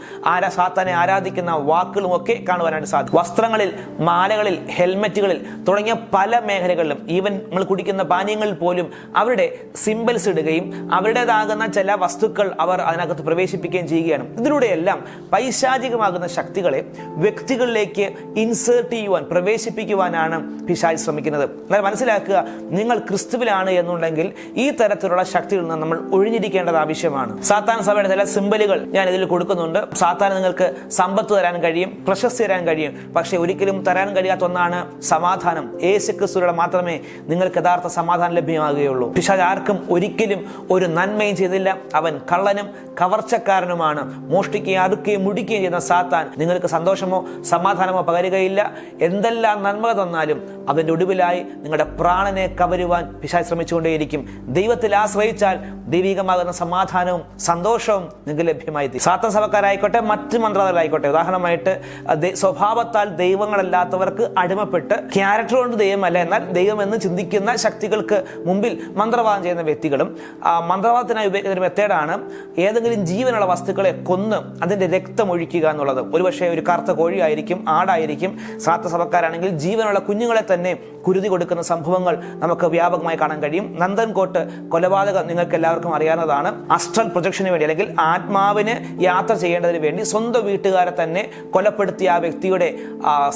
Speaker 1: സാത്താനെ ആരാധിക്കുന്ന വാക്കുകളും ഒക്കെ കാണുവാനായിട്ട് സാധിക്കും. വസ്ത്രങ്ങളിൽ, മാലകളിൽ, ഹെൽമെറ്റുകളിൽ തുടങ്ങിയ പല മേഖലകളിലും, ഈവൻ നമ്മൾ കുടിക്കുന്ന പാനീയങ്ങളിൽ പോലും അവരുടെ സിംബൽസ് ഇടുകയും അവരുടേതാകുന്ന ചില വസ്തുക്കൾ അവർ അതിനകത്ത് പ്രവേശിപ്പിക്കുകയും ചെയ്യുകയാണ്. ഇതിലൂടെയെല്ലാം പൈശാചികമാകുന്ന ശക്തികളെ വ്യക്തികളിലേക്ക് ഇൻസേർട്ട് ചെയ്യുവാൻ, പ്രവേശിപ്പിക്കുവാനാണ് പിശാച് ശ്രമിക്കുന്നത്. എന്നാൽ മനസ്സിലാക്കുക, നിങ്ങൾ ക്രിസ്തുവിലാണ് എന്നുണ്ടെങ്കിൽ ഈ തരത്തിലുള്ള ശക്തിയിൽ നിന്ന് നമ്മൾ ഒഴിഞ്ഞിരിക്കേണ്ടത് ആവശ്യമാണ്. സാത്താൻ സഭയുടെ ചില സിംബലുകൾ ഞാൻ ഇതിൽ കൊടുക്കുന്നുണ്ട്. സാത്താൻ നിങ്ങൾക്ക് സമ്പത്ത് തരാൻ കഴിയും, പ്രശസ്തി തരാൻ കഴിയും, പക്ഷെ ഒരിക്കലും തരാൻ കഴിയാത്ത ഒന്നാണ് സമാധാനം. യേശുക്രിസ്തുവിലൂടെ മാത്രമേ നിങ്ങൾക്ക് യഥാർത്ഥ സമാധാനം ലഭ്യമാകുകയുള്ളൂ. പിശാച് ആർക്കും ഒരിക്കലും ഒരു നന്മയും ചെയ്തില്ല. അവൻ കള്ളനും കവർച്ചക്കാരനുമാണ്. മോഷ്ടിക്കുകയും അറുക്കുകയും മുടിക്കുകയും ചെയ്യുന്ന സാത്താൻ നിങ്ങൾക്ക് സന്തോഷമോ സമാധാനമോ പകരുകയില്ല. എന്തെല്ലാം നന്മ തന്നാലും അതിന്റെ ഒടുവിലായി നിങ്ങളുടെ പ്രാണനെ കവരുവാൻ പിശാച് ശ്രമിച്ചുകൊണ്ടേയിരിക്കും. ദൈവത്തിൽ ആശ്രയിച്ചാൽ ദൈവികമാകുന്ന സമാധാനവും സന്തോഷവും നിങ്ങൾക്ക് ലഭ്യമായി. സാത്താൻ സഭക്കാരായിക്കോട്ടെ, മറ്റ് മന്ത്രവാദികളായിക്കോട്ടെ, ഉദാഹരണമായിട്ട് സ്വഭാവത്താൽ ദൈവങ്ങളല്ലാത്തവർക്ക് അടിമപ്പെട്ട് ക്യാരക്ടർ കൊണ്ട് ദൈവമല്ല എന്നാൽ ദൈവം എന്ന് ചിന്തിക്കുന്ന ശക്തികൾക്ക് മുമ്പിൽ മന്ത്രവാദം ചെയ്യുന്ന വ്യക്തികളും മന്ത്രവാദത്തിനായി ഉപയോഗിക്കുന്ന ഒരു മെത്തേഡാണ് ഏതെങ്കിലും ജീവനുള്ള വസ്തുക്കളെ കൊന്ന് അതിന്റെ രക്തം ഒഴിക്കുക എന്നുള്ളത്. ഒരുപക്ഷെ ഒരു കറുത്ത കോഴിയായിരിക്കും, ആടായിരിക്കും. സാത്താൻ സഭക്കാരാണെങ്കിൽ ജീവനുള്ള കുഞ്ഞുങ്ങളെ തന്നെ കുരുതി കൊടുക്കുന്ന സംഭവങ്ങൾ നമുക്ക് വ്യാപകമായി കാണാൻ കഴിയും. നന്ദൻകോട്ട് കൊലപാതകം നിങ്ങൾക്ക് എല്ലാവർക്കും അറിയാവുന്നതാണ്. അസ്ട്രൽ പ്രൊജക്ഷന് വേണ്ടി അല്ലെങ്കിൽ ആത്മാവിന് യാത്ര ചെയ്യേണ്ടതിന് വേണ്ടി സ്വന്തം വീട്ടുകാരെ തന്നെ കൊലപ്പെടുത്തിയ ആ വ്യക്തിയുടെ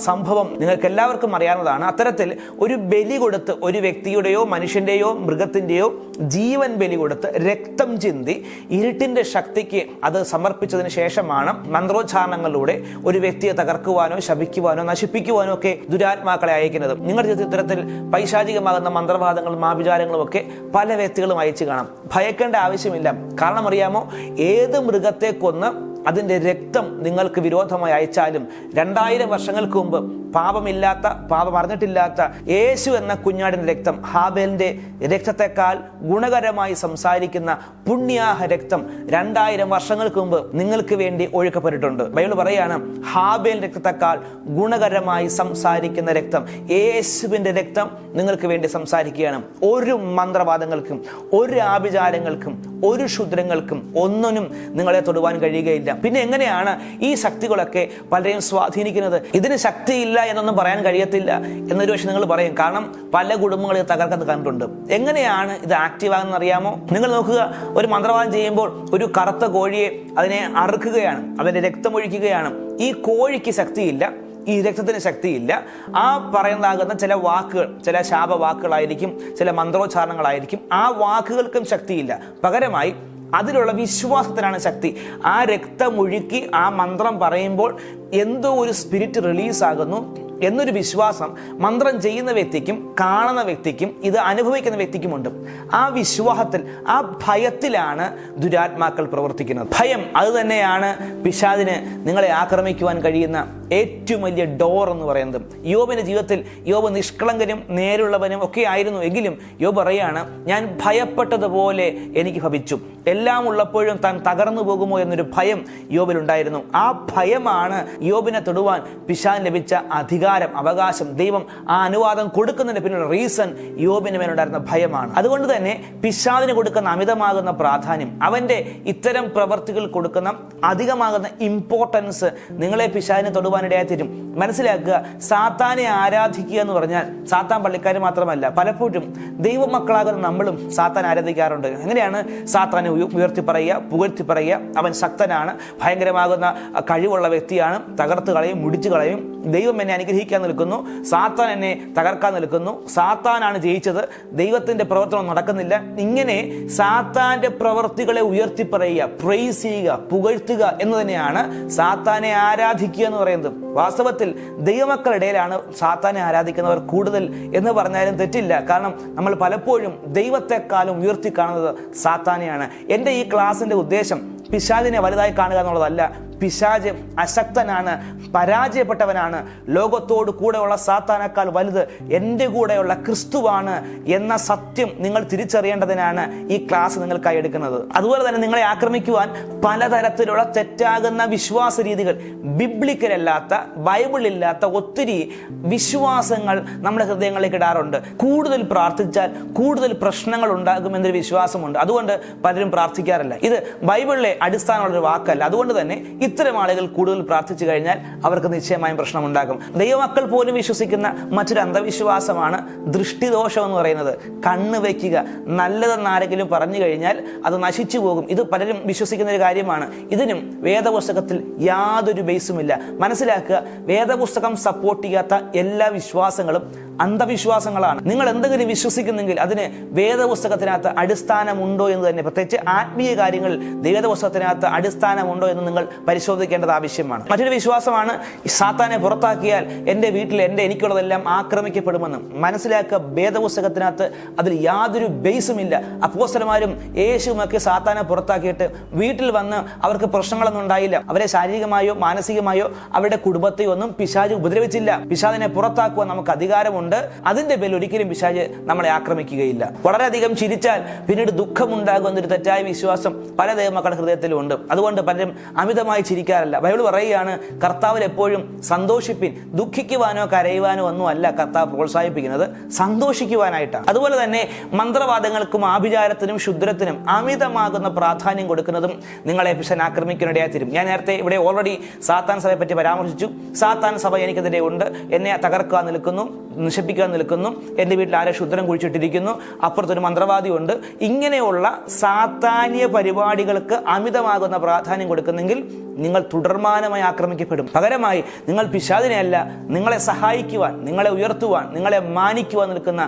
Speaker 1: സംഭവം നിങ്ങൾക്ക് എല്ലാവർക്കും അറിയാവുന്നതാണ്. അത്തരത്തിൽ ഒരു ബലി കൊടുത്ത്, ഒരു വ്യക്തിയുടെയോ മനുഷ്യന്റെയോ മൃഗത്തിന്റെയോ ജീവൻ ബലി കൊടുത്ത് രക്തം ചിന്തി ഇരുട്ടിന്റെ ശക്തിക്ക് അത് സമർപ്പിച്ചതിന് ശേഷമാണ് മന്ത്രോച്ചാരണങ്ങളിലൂടെ ഒരു വ്യക്തിയെ തകർക്കുവാനോ ശപിക്കുവാനോ നശിപ്പിക്കുവാനോ ഒക്കെ ദുരാത്മാക്കളെ അയക്കുന്നത്. നിങ്ങളുടെ ഇത്തരത്തിൽ പൈശാചികമാകുന്ന മന്ത്രവാദങ്ങളും ആഭിചാരങ്ങളും ഒക്കെ പല വ്യക്തികളും അയച്ചു കാണാം. ഭയക്കേണ്ട ആവശ്യമില്ല. കാരണം അറിയാമോ, ഏത് മൃഗത്തെ കൊന്ന് അതിന്റെ രക്തം നിങ്ങൾക്ക് വിരോധമായി അയച്ചാലും 2000 വർഷങ്ങൾക്ക് മുമ്പ് പാപമില്ലാത്ത, പാപം അറിഞ്ഞിട്ടില്ലാത്ത യേശു എന്ന കുഞ്ഞാടിന്റെ രക്തം, ഹാബേലിന്റെ രക്തത്തെക്കാൾ ഗുണകരമായി സംസാരിക്കുന്ന പുണ്യാഹ രക്തം 2000 വർഷങ്ങൾക്ക് മുമ്പ് നിങ്ങൾക്ക് വേണ്ടി ഒഴുക്കപ്പെട്ടിട്ടുണ്ട്. ബൈബിൾ പറയാണ്, ഹാബേൽ രക്തത്തെക്കാൾ ഗുണകരമായി സംസാരിക്കുന്ന രക്തം, യേശുവിന്റെ രക്തം നിങ്ങൾക്ക് വേണ്ടി സംസാരിക്കുകയാണ്. ഒരു മന്ത്രവാദങ്ങൾക്കും, ഒരു ആഭിചാരങ്ങൾക്കും, ഒരു ക്ഷുദ്രങ്ങൾക്കും ഒന്നിനും നിങ്ങളെ തൊടുവാൻ കഴിയുകയില്ല. പിന്നെ എങ്ങനെയാണ് ഈ ശക്തികളൊക്കെ പലരെയും സ്വാധീനിക്കുന്നത്? ഇതിന് ശക്തിയില്ല എന്നൊന്നും പറയാൻ കഴിയത്തില്ല എന്നൊരു പക്ഷേ നിങ്ങൾ പറയും. കാരണം പല കുടുംബങ്ങളിൽ തകർക്കുന്നത് കണ്ടിട്ടുണ്ട്. എങ്ങനെയാണ് ഇത് ആക്റ്റീവ് ആകുന്നത് അറിയാമോ? നിങ്ങൾ നോക്കുക, ഒരു മന്ത്രവാദം ചെയ്യുമ്പോൾ ഒരു കറുത്ത കോഴിയെ അതിനെ അറുക്കുകയാണ്, അതിന്റെ രക്തം ഒഴിക്കുകയാണ്. ഈ കോഴിക്ക് ശക്തിയില്ല, ഈ രക്തത്തിന് ശക്തിയില്ല. ആ പറയുന്നതാകുന്ന ചില വാക്കുകൾ, ചില ശാപവാക്കുകളായിരിക്കും, ചില മന്ത്രോച്ചാരണങ്ങളായിരിക്കും. ആ വാക്കുകൾക്കും ശക്തിയില്ല. പകരമായി അതിലുള്ള വിശ്വാസത്തിനാണ് ശക്തി. ആ രക്തമൊഴുക്കി ആ മന്ത്രം പറയുമ്പോൾ എന്തോ ഒരു സ്പിരിറ്റ് റിലീസാകുന്നു എന്നൊരു വിശ്വാസം മന്ത്രം ചെയ്യുന്ന വ്യക്തിക്കും കാണുന്ന വ്യക്തിക്കും ഇത് അനുഭവിക്കുന്ന വ്യക്തിക്കുമുണ്ട്. ആ വിശ്വാസത്തിൽ, ആ ഭയത്തിലാണ് ദുരാത്മാക്കൾ പ്രവർത്തിക്കുന്നത്. ഭയം അത് തന്നെയാണ് പിശാചിന് നിങ്ങളെ ആക്രമിക്കുവാൻ കഴിയുന്ന ഏറ്റവും വലിയ ഡോർ എന്ന് പറയുന്നത്. യോബിന്റെ ജീവിതത്തിൽ യോബ് നിഷ്കളങ്കനും നേരുള്ളവനും ഒക്കെ ആയിരുന്നു. എങ്കിലും യോബ് പറയാണ്, ഞാൻ ഭയപ്പെട്ടതുപോലെ എനിക്ക് ഭവിച്ചു. എല്ലാം ഉള്ളപ്പോഴും താൻ തകർന്നു പോകുമോ എന്നൊരു ഭയം യോബിലുണ്ടായിരുന്നു. ആ ഭയമാണ് യോബിനെ തൊടുവാൻ പിശാചിന് ലഭിച്ച അധികാരം, അവകാശം. ദൈവം ആ അനുവാദം കൊടുക്കുന്നതിന് പിന്നിലുള്ള റീസൺ യോബിന് മേലുണ്ടായിരുന്ന ഭയമാണ്. അതുകൊണ്ട് തന്നെ പിശാചിന് കൊടുക്കുന്ന അമിതമാകുന്ന പ്രാധാന്യം, അവന്റെ ഇത്തരം പ്രവർത്തികൾ കൊടുക്കുന്ന അധികമാകുന്ന ഇമ്പോർട്ടൻസ് നിങ്ങളെ പിശാചിനെ തൊടുവാനിടയായിത്തീരും. മനസ്സിലാക്കുക, സാത്താനെ ആരാധിക്കുക എന്ന് പറഞ്ഞാൽ സാത്താൻ പള്ളിക്കാർ മാത്രമല്ല, പലപ്പോഴും ദൈവമക്കളാകുന്ന നമ്മളും സാത്താൻ ആരാധിക്കാറുണ്ട്. എങ്ങനെയാണ്? സാത്താനെ ഉയർത്തി പറയുക, പുകഴ്ത്തി പറയുക, അവൻ ശക്തനാണ്, ഭയങ്കരമാകുന്ന കഴിവുള്ള വ്യക്തിയാണ്, തകർത്ത് കളയും, മുടിച്ചു കളയും, ദൈവം എന്നെ അനുഗ്രഹിക്കാൻ നിൽക്കുന്നു, സാത്താൻ എന്നെ തകർക്കാൻ നിൽക്കുന്നു, സാത്താനാണ് ജയിച്ചത്, ദൈവത്തിന്റെ പ്രവർത്തനം നടക്കുന്നില്ല. ഇങ്ങനെ സാത്താന്റെ പ്രവർത്തികളെ ഉയർത്തി പറയുക, പ്രൈസ് ചെയ്യുക, പുകഴ്ത്തുക എന്ന് തന്നെയാണ് സാത്താനെ ആരാധിക്കുക എന്ന് പറയുന്നത്. വാസ്തവത്തിൽ ദൈവമക്കളുടെ ഇടയിലാണ് സാത്താനെ ആരാധിക്കുന്നവർ കൂടുതൽ എന്ന് പറഞ്ഞാലും തെറ്റില്ല. കാരണം നമ്മൾ പലപ്പോഴും ദൈവത്തെക്കാളും ഉയർത്തി കാണുന്നത് സാത്താനെയാണ്. എൻ്റെ ഈ ക്ലാസിന്റെ ഉദ്ദേശം പിശാചിനെ വലുതായി കാണുക എന്നുള്ളതല്ല. പിശാച് അശക്തനാണ്, പരാജയപ്പെട്ടവനാണ്. ലോകത്തോട് കൂടെയുള്ള സാത്താനേക്കാൾ വലുത് എൻ്റെ കൂടെയുള്ള ക്രിസ്തുവാണ് എന്ന സത്യം നിങ്ങൾ തിരിച്ചറിയേണ്ടതിനാണ് ഈ ക്ലാസ് നിങ്ങൾക്കായി എടുക്കുന്നത്. അതുപോലെ തന്നെ നിങ്ങളെ ആക്രമിക്കുവാൻ പലതരത്തിലുള്ള തെറ്റാകുന്ന വിശ്വാസ രീതികൾ, ബിബ്ലിക്കലല്ലാത്ത, ബൈബിളില്ലാത്ത ഒത്തിരി വിശ്വാസങ്ങൾ നമ്മുടെ ഹൃദയങ്ങളിലേക്ക് ഇടാറുണ്ട്. കൂടുതൽ പ്രാർത്ഥിച്ചാൽ കൂടുതൽ പ്രശ്നങ്ങൾ ഉണ്ടാകുമെന്നൊരു വിശ്വാസമുണ്ട്. അതുകൊണ്ട് പലരും പ്രാർത്ഥിക്കാറില്ല. ഇത് ബൈബിളിലെ അടിസ്ഥാനമുള്ളൊരു വാക്കല്ല. അതുകൊണ്ട് തന്നെ ഇത്തരം ആളുകൾ കൂടുതൽ പ്രാർത്ഥിച്ചു കഴിഞ്ഞാൽ അവർക്ക് നിശ്ചയമായും പ്രശ്നമുണ്ടാകും. ദൈവമക്കൾ പോലും വിശ്വസിക്കുന്ന മറ്റൊരു അന്ധവിശ്വാസമാണ് ദൃഷ്ടിദോഷം എന്ന് പറയുന്നത്. കണ്ണ് വയ്ക്കുക, നല്ലതെന്ന് ആരെങ്കിലും പറഞ്ഞു കഴിഞ്ഞാൽ അത് നശിച്ചു പോകും. ഇത് പലരും വിശ്വസിക്കുന്ന ഒരു കാര്യമാണ്. ഇതിനും വേദപുസ്തകത്തിൽ യാതൊരു ബേസുമില്ല. മനസ്സിലാക്കുക, വേദപുസ്തകം സപ്പോർട്ട് ചെയ്യാത്ത എല്ലാ വിശ്വാസങ്ങളും അന്ധവിശ്വാസങ്ങളാണ്. നിങ്ങൾ എന്തെങ്കിലും വിശ്വസിക്കുന്നെങ്കിൽ അതിന് വേദപുസ്തകത്തിനകത്ത് അടിസ്ഥാനമുണ്ടോ എന്ന് തന്നെ, പ്രത്യേകിച്ച് ആത്മീയ കാര്യങ്ങളിൽ വേദപുസ്തകത്തിനകത്ത് അടിസ്ഥാനമുണ്ടോ എന്ന് നിങ്ങൾ പരിശോധിക്കേണ്ടത് ആവശ്യമാണ്. മറ്റൊരു വിശ്വാസമാണ്, സാത്താനെ പുറത്താക്കിയാൽ എൻ്റെ വീട്ടിൽ എനിക്കുള്ളതെല്ലാം ആക്രമിക്കപ്പെടുമെന്ന്. മനസ്സിലാക്കുക, വേദപുസ്തകത്തിനകത്ത് അതിൽ യാതൊരു ബേസുമില്ല. അപ്പോസ്തലന്മാരും യേശുവുമൊക്കെ സാത്താനെ പുറത്താക്കിയിട്ട് വീട്ടിൽ വന്ന് അവർക്ക് പ്രശ്നങ്ങളൊന്നും ഉണ്ടായില്ല. അവരെ ശാരീരികമായോ മാനസികമായോ അവരുടെ കുടുംബത്തെയോ ഒന്നും പിശാച് ഉപദ്രവിച്ചില്ല. പിശാചിനെ പുറത്താക്കുവാൻ നമുക്ക് അധികാരമുണ്ട്. അതിന്റെ പേരിൽ ഒരിക്കലും പിശാച് നമ്മളെ ആക്രമിക്കുകയില്ല. വളരെയധികം ചിരിച്ചാൽ പിന്നീട് ദുഃഖമുണ്ടാകുമെന്നൊരു തെറ്റായ വിശ്വാസം പല ദൈവമക്കളുടെ ഹൃദയത്തിലും ഉണ്ട്. അതുകൊണ്ട് പലരും അമിതമായി ചിരിക്കാറില്ല. ബൈബിൾ പറയുകയാണ്, കർത്താവിൽ എപ്പോഴും സന്തോഷിപ്പിൻ. ദുഃഖിക്കുവാനോ കരയുവാനോ ഒന്നും അല്ല കർത്താവ് പ്രോത്സാഹിപ്പിക്കുന്നത്, സന്തോഷിക്കുവാനായിട്ടാണ്. അതുപോലെ തന്നെ മന്ത്രവാദങ്ങൾക്കും ആഭിചാരത്തിനും ക്ഷുദ്രത്തിനും അമിതമാകുന്ന പ്രാധാന്യം കൊടുക്കുന്നതും നിങ്ങളെ പിശാച് ആക്രമിക്കാനിടയായി തീരും. ഞാൻ നേരത്തെ ഇവിടെ ഓൾറെഡി സാത്താൻ സഭയെ പറ്റി പരാമർശിച്ചു. സാത്താൻ സഭ എനിക്കെതിരെ ഉണ്ട്, എന്നെ തകർക്കാൻ നിൽക്കുന്നു, നശിപ്പിക്കാൻ നിൽക്കുന്നു, എൻ്റെ വീട്ടിൽ ആരെ ക്ഷുദ്രം കുഴിച്ചിട്ടിരിക്കുന്നു, അപ്പുറത്തൊരു മന്ത്രവാദിയുണ്ട്. ഇങ്ങനെയുള്ള സാത്താന്യ പരിപാടികൾക്ക് അമിതമാകുന്ന പ്രാധാന്യം കൊടുക്കുന്നെങ്കിൽ നിങ്ങൾ തുടർമാനമായി ആക്രമിക്കപ്പെടും. പകരമായി നിങ്ങൾ പിശാചിനെയല്ല, നിങ്ങളെ സഹായിക്കുവാൻ, നിങ്ങളെ ഉയർത്തുവാൻ, നിങ്ങളെ മാനിക്കുവാൻ നിൽക്കുന്ന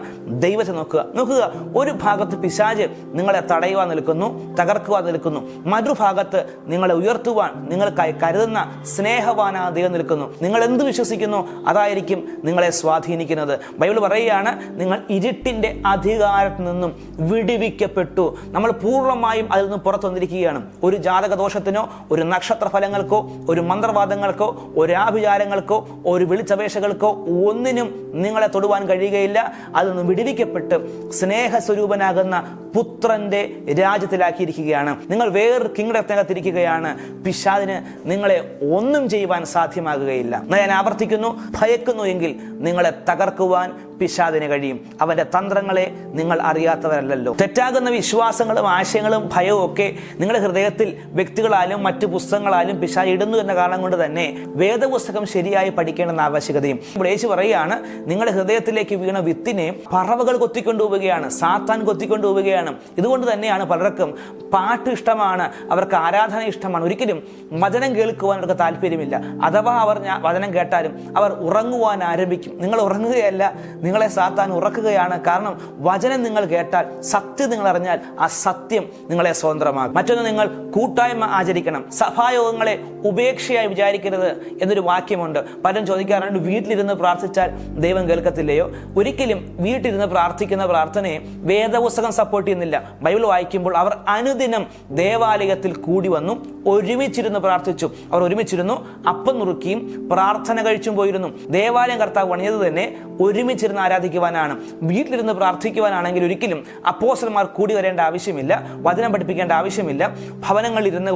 Speaker 1: ദൈവത്തെ നോക്കുക. ഒരു ഭാഗത്ത് പിശാച് നിങ്ങളെ തടയുവാൻ നിൽക്കുന്നു, തകർക്കുവാൻ നിൽക്കുന്നു. മറുഭാഗത്ത് നിങ്ങളെ ഉയർത്തുവാൻ നിങ്ങൾക്കായി കരുതുന്ന സ്നേഹവാനായ ദൈവം നിൽക്കുന്നു. നിങ്ങൾ എന്ത് വിശ്വസിക്കുന്നു അതായിരിക്കും നിങ്ങളെ സ്വാധീനിക്കുന്നത്. എന്നുള്ളത്. ബൈബിൾ പറയുകയാണ്, നിങ്ങൾ ഇരുട്ടിൻ്റെ അധികാരത്തിൽ നിന്നും വിടുവിക്കപ്പെട്ടു. നമ്മൾ പൂർണ്ണമായും അതിൽ നിന്ന് പുറത്തു വന്നിരിക്കുകയാണ്. ഒരു ജാതകദോഷത്തിനോ ഒരു നക്ഷത്ര ഫലങ്ങൾക്കോ ഒരു മന്ത്രവാദങ്ങൾക്കോ ഒരു ആഭിചാരങ്ങൾക്കോ ഒരു വിളിച്ചപേക്ഷകൾക്കോ ഒന്നിനും നിങ്ങളെ തൊടുവാൻ കഴിയുകയില്ല. അതിൽ നിന്ന് വിടുവിക്കപ്പെട്ട് സ്നേഹസ്വരൂപനാകുന്ന പുത്രന്റെ രാജ്യത്തിലാക്കിയിരിക്കുകയാണ്. നിങ്ങൾ വേറൊരു കിങ്ഡത്തിനകത്തിരിക്കുകയാണ്. പിശാചിന് നിങ്ങളെ ഒന്നും ചെയ്യുവാൻ സാധ്യമാകുകയില്ല. ഞാൻ ആവർത്തിക്കുന്നു, ഭയക്കുന്നു എങ്കിൽ നിങ്ങളെ തകർക്കുവാൻ പിശാചിന് കഴിയും. അവന്റെ തന്ത്രങ്ങളെ നിങ്ങൾ അറിയാത്തവരല്ലോ. തെറ്റാകുന്ന വിശ്വാസങ്ങളും ആശയങ്ങളും ഭയവും ഒക്കെ നിങ്ങളുടെ ഹൃദയത്തിൽ വ്യക്തികളാലും മറ്റു പുസ്തകങ്ങളാലും പിശാച് ഇടുന്നു എന്ന കാരണം കൊണ്ട് തന്നെ വേദപുസ്തകം ശരിയായി പഠിക്കേണ്ടെന്ന ആവശ്യകതയും യേശു പറയുകയാണ്, നിങ്ങളുടെ ഹൃദയത്തിലേക്ക് വീണ വിത്തിനെ പറവകൾ കൊത്തിക്കൊണ്ടുപോവുകയാണ്, സാത്താൻ കൊത്തിക്കൊണ്ടുപോവുകയാണ്. ഇതുകൊണ്ട് തന്നെയാണ് പലർക്കും പാട്ട് ഇഷ്ടമാണ്, അവർക്ക് ആരാധന ഇഷ്ടമാണ്, ഒരിക്കലും വചനം കേൾക്കുവാൻ അവർക്ക് താല്പര്യമില്ല. അഥവാ അവർ വചനം കേട്ടാലും അവർ ഉറങ്ങുവാൻ ആരംഭിക്കും. നിങ്ങൾ ഉറങ്ങുകയല്ല, നിങ്ങളെ സാത്താൻ ഉറക്കുകയാണ്. കാരണം വചനം നിങ്ങൾ കേട്ടാൽ, സത്യം നിങ്ങൾ അറിഞ്ഞാൽ ആ സത്യം നിങ്ങളെ സ്വതന്ത്രമാകും. മറ്റൊന്ന്, നിങ്ങൾ കൂട്ടായ്മ ആചരിക്കണം. സഭായോഗങ്ങളെ ഉപേക്ഷയായി വിചാരിക്കരുത് എന്നൊരു വാക്യമുണ്ട്. പലരും ചോദിക്കാറുണ്ട്, വീട്ടിലിരുന്ന് പ്രാർത്ഥിച്ചാൽ ദൈവം കേൾക്കത്തില്ലയോ? ഒരിക്കലും വീട്ടിലിരുന്ന് പ്രാർത്ഥിക്കുന്ന പ്രാർത്ഥനയെ വേദപുസ്തകം സപ്പോർട്ട് ചെയ്യുന്നില്ല. ബൈബിൾ വായിക്കുമ്പോൾ അവർ അനുദിനം ദേവാലയത്തിൽ കൂടി വന്നു, ഒരുമിച്ചിരുന്ന് പ്രാർത്ഥിച്ചു. അവർ ഒരുമിച്ചിരുന്നു, അപ്പം നുറുക്കിയും പ്രാർത്ഥന കഴിച്ചും പോയിരുന്നു. ദേവാലയം കർത്താവ് പണിയത് തന്നെ ഒരുമിച്ചിരുന്ന് ആരാധിക്കുവാനാണ്. വീട്ടിലിരുന്ന് പ്രാർത്ഥിക്കുവാനാണെങ്കിൽ ഒരിക്കലും അപ്പോസ്തലന്മാർ കൂടി വരേണ്ട ആവശ്യമില്ല, വചനം പഠിപ്പിക്കേണ്ട ആവശ്യമില്ല. ഭവനങ്ങളിൽ ഇരുന്ന്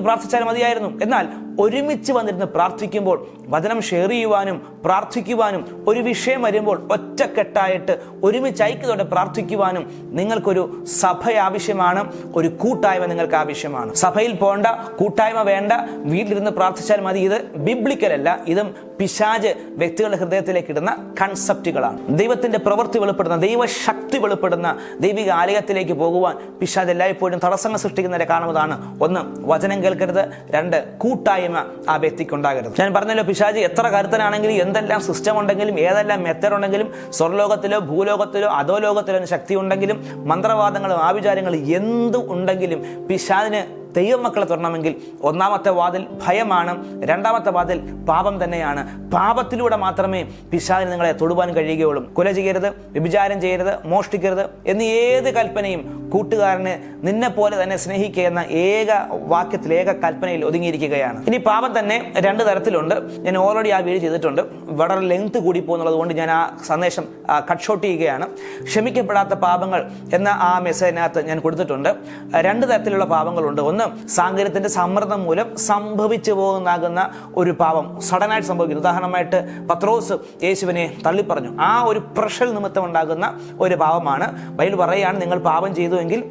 Speaker 1: പ്രാർത്ഥിച്ചാൽ മതിയായിരുന്നു. എന്നാൽ ഒരുമിച്ച് വന്നിരുന്ന് പ്രാർത്ഥിക്കുമ്പോൾ വചനം ഷെയർ ചെയ്യുവാനും പ്രാർത്ഥിക്കുവാനും, ഒരു വിഷയം വരുമ്പോൾ ഒറ്റക്കെട്ടായിട്ട് ഒരുമിച്ച് ഐക്യത്തോടെ പ്രാർത്ഥിക്കുവാനും നിങ്ങൾക്കൊരു സഭ ആവശ്യമാണ്, ഒരു കൂട്ടായ്മ നിങ്ങൾക്ക് ആവശ്യമാണ്. സഭയിൽ പോകേണ്ട, കൂട്ടായ്മ വേണ്ട, വീട്ടിലിരുന്ന് പ്രാർത്ഥിച്ചാൽ മതി. ഇത് ബിബ്ലിക്കൽ അല്ല, ഇതും പിശാച് വ്യക്തികളുടെ ഹൃദയത്തിലേക്ക് ഇടുന്ന കൺസെപ്റ്റുകളാണ്. ദൈവത്തിന്റെ പ്രവൃത്തി വെളിപ്പെടുന്ന, ദൈവശക്തി വെളിപ്പെടുന്ന ദൈവിക ആലയത്തിലേക്ക് പോകുവാൻ പിശാച് എല്ലായ്പ്പോഴും തടസ്സങ്ങൾ സൃഷ്ടിക്കുന്നതിന്റെ കാരണം ഇതാണ്. ഒന്ന്, വചനം കേൾക്കരുത്. രണ്ട്, കൂട്ടായ്മ ആ വ്യക്തിക്കുണ്ടാകരുത്. ഞാൻ പറഞ്ഞല്ലോ, പിശാച് എത്ര കരുത്തനാണെങ്കിലും, എന്തെല്ലാം സിസ്റ്റം ഉണ്ടെങ്കിലും, ഏതെല്ലാം മെത്തേഡ് ഉണ്ടെങ്കിലും, സ്വർലോകത്തിലോ ഭൂലോകത്തിലോ അധോലോകത്തിലോ ശക്തി ഉണ്ടെങ്കിലും, മന്ത്രവാദങ്ങളും ആഭിചാരങ്ങളും എന്തും ഉണ്ടെങ്കിലും, പിശാചിന് ദൈവമക്കളെ തൊടണമെങ്കിൽ ഒന്നാമത്തെ വാതിൽ ഭയമാണ്, രണ്ടാമത്തെ വാതിൽ പാപം തന്നെയാണ്. പാപത്തിലൂടെ മാത്രമേ പിശാചിന് നിങ്ങളെ തൊടുവാൻ കഴിയുകയുള്ളൂ. കൊല ചെയ്യരുത്, വ്യഭിചാരം ചെയ്യരുത്, മോഷ്ടിക്കരുത് എന്നീ ഏത് കൽപ്പനയും കൂട്ടുകാരന് നിന്നെ പോലെ തന്നെ സ്നേഹിക്കുക എന്ന ഏക വാക്യത്തിൽ, ഏക കൽപ്പനയിൽ ഒതുങ്ങിയിരിക്കുകയാണ്. ഇനി പാപം തന്നെ രണ്ട് തരത്തിലുണ്ട്. ഞാൻ ഓൾറെഡി ആ വീഡിയോ ചെയ്തിട്ടുണ്ട്. വളരെ ലെങ്ത് കൂടി പോകുന്നുള്ളത് കൊണ്ട് ഞാൻ ആ സന്ദേശം കട്ട് ഷോട്ട് ചെയ്യുകയാണ്. ക്ഷമിക്കപ്പെടാത്ത പാപങ്ങൾ എന്ന ആ മെസ്സേജിനകത്ത് ഞാൻ കൊടുത്തിട്ടുണ്ട്. രണ്ട് തരത്തിലുള്ള പാപങ്ങളുണ്ട്. ഒന്ന്, സാങ്കര്യത്തിന്റെ സമ്മർദ്ദം മൂലം സംഭവിച്ചു പോകുന്നാകുന്ന ഒരു പാപം, സഡനായിട്ട് സംഭവിക്കുന്നു. ഉദാഹരണമായിട്ട് പത്രോസ് യേശുവിനെ തള്ളിപ്പറഞ്ഞു. ആ ഒരു പ്രഷർ നിമിത്തം ഉണ്ടാകുന്ന ഒരു പാപമാണ്. ബൈബിൾ പറയുകയാണ്, നിങ്ങൾ പാപം ചെയ്തുവെങ്കിൽ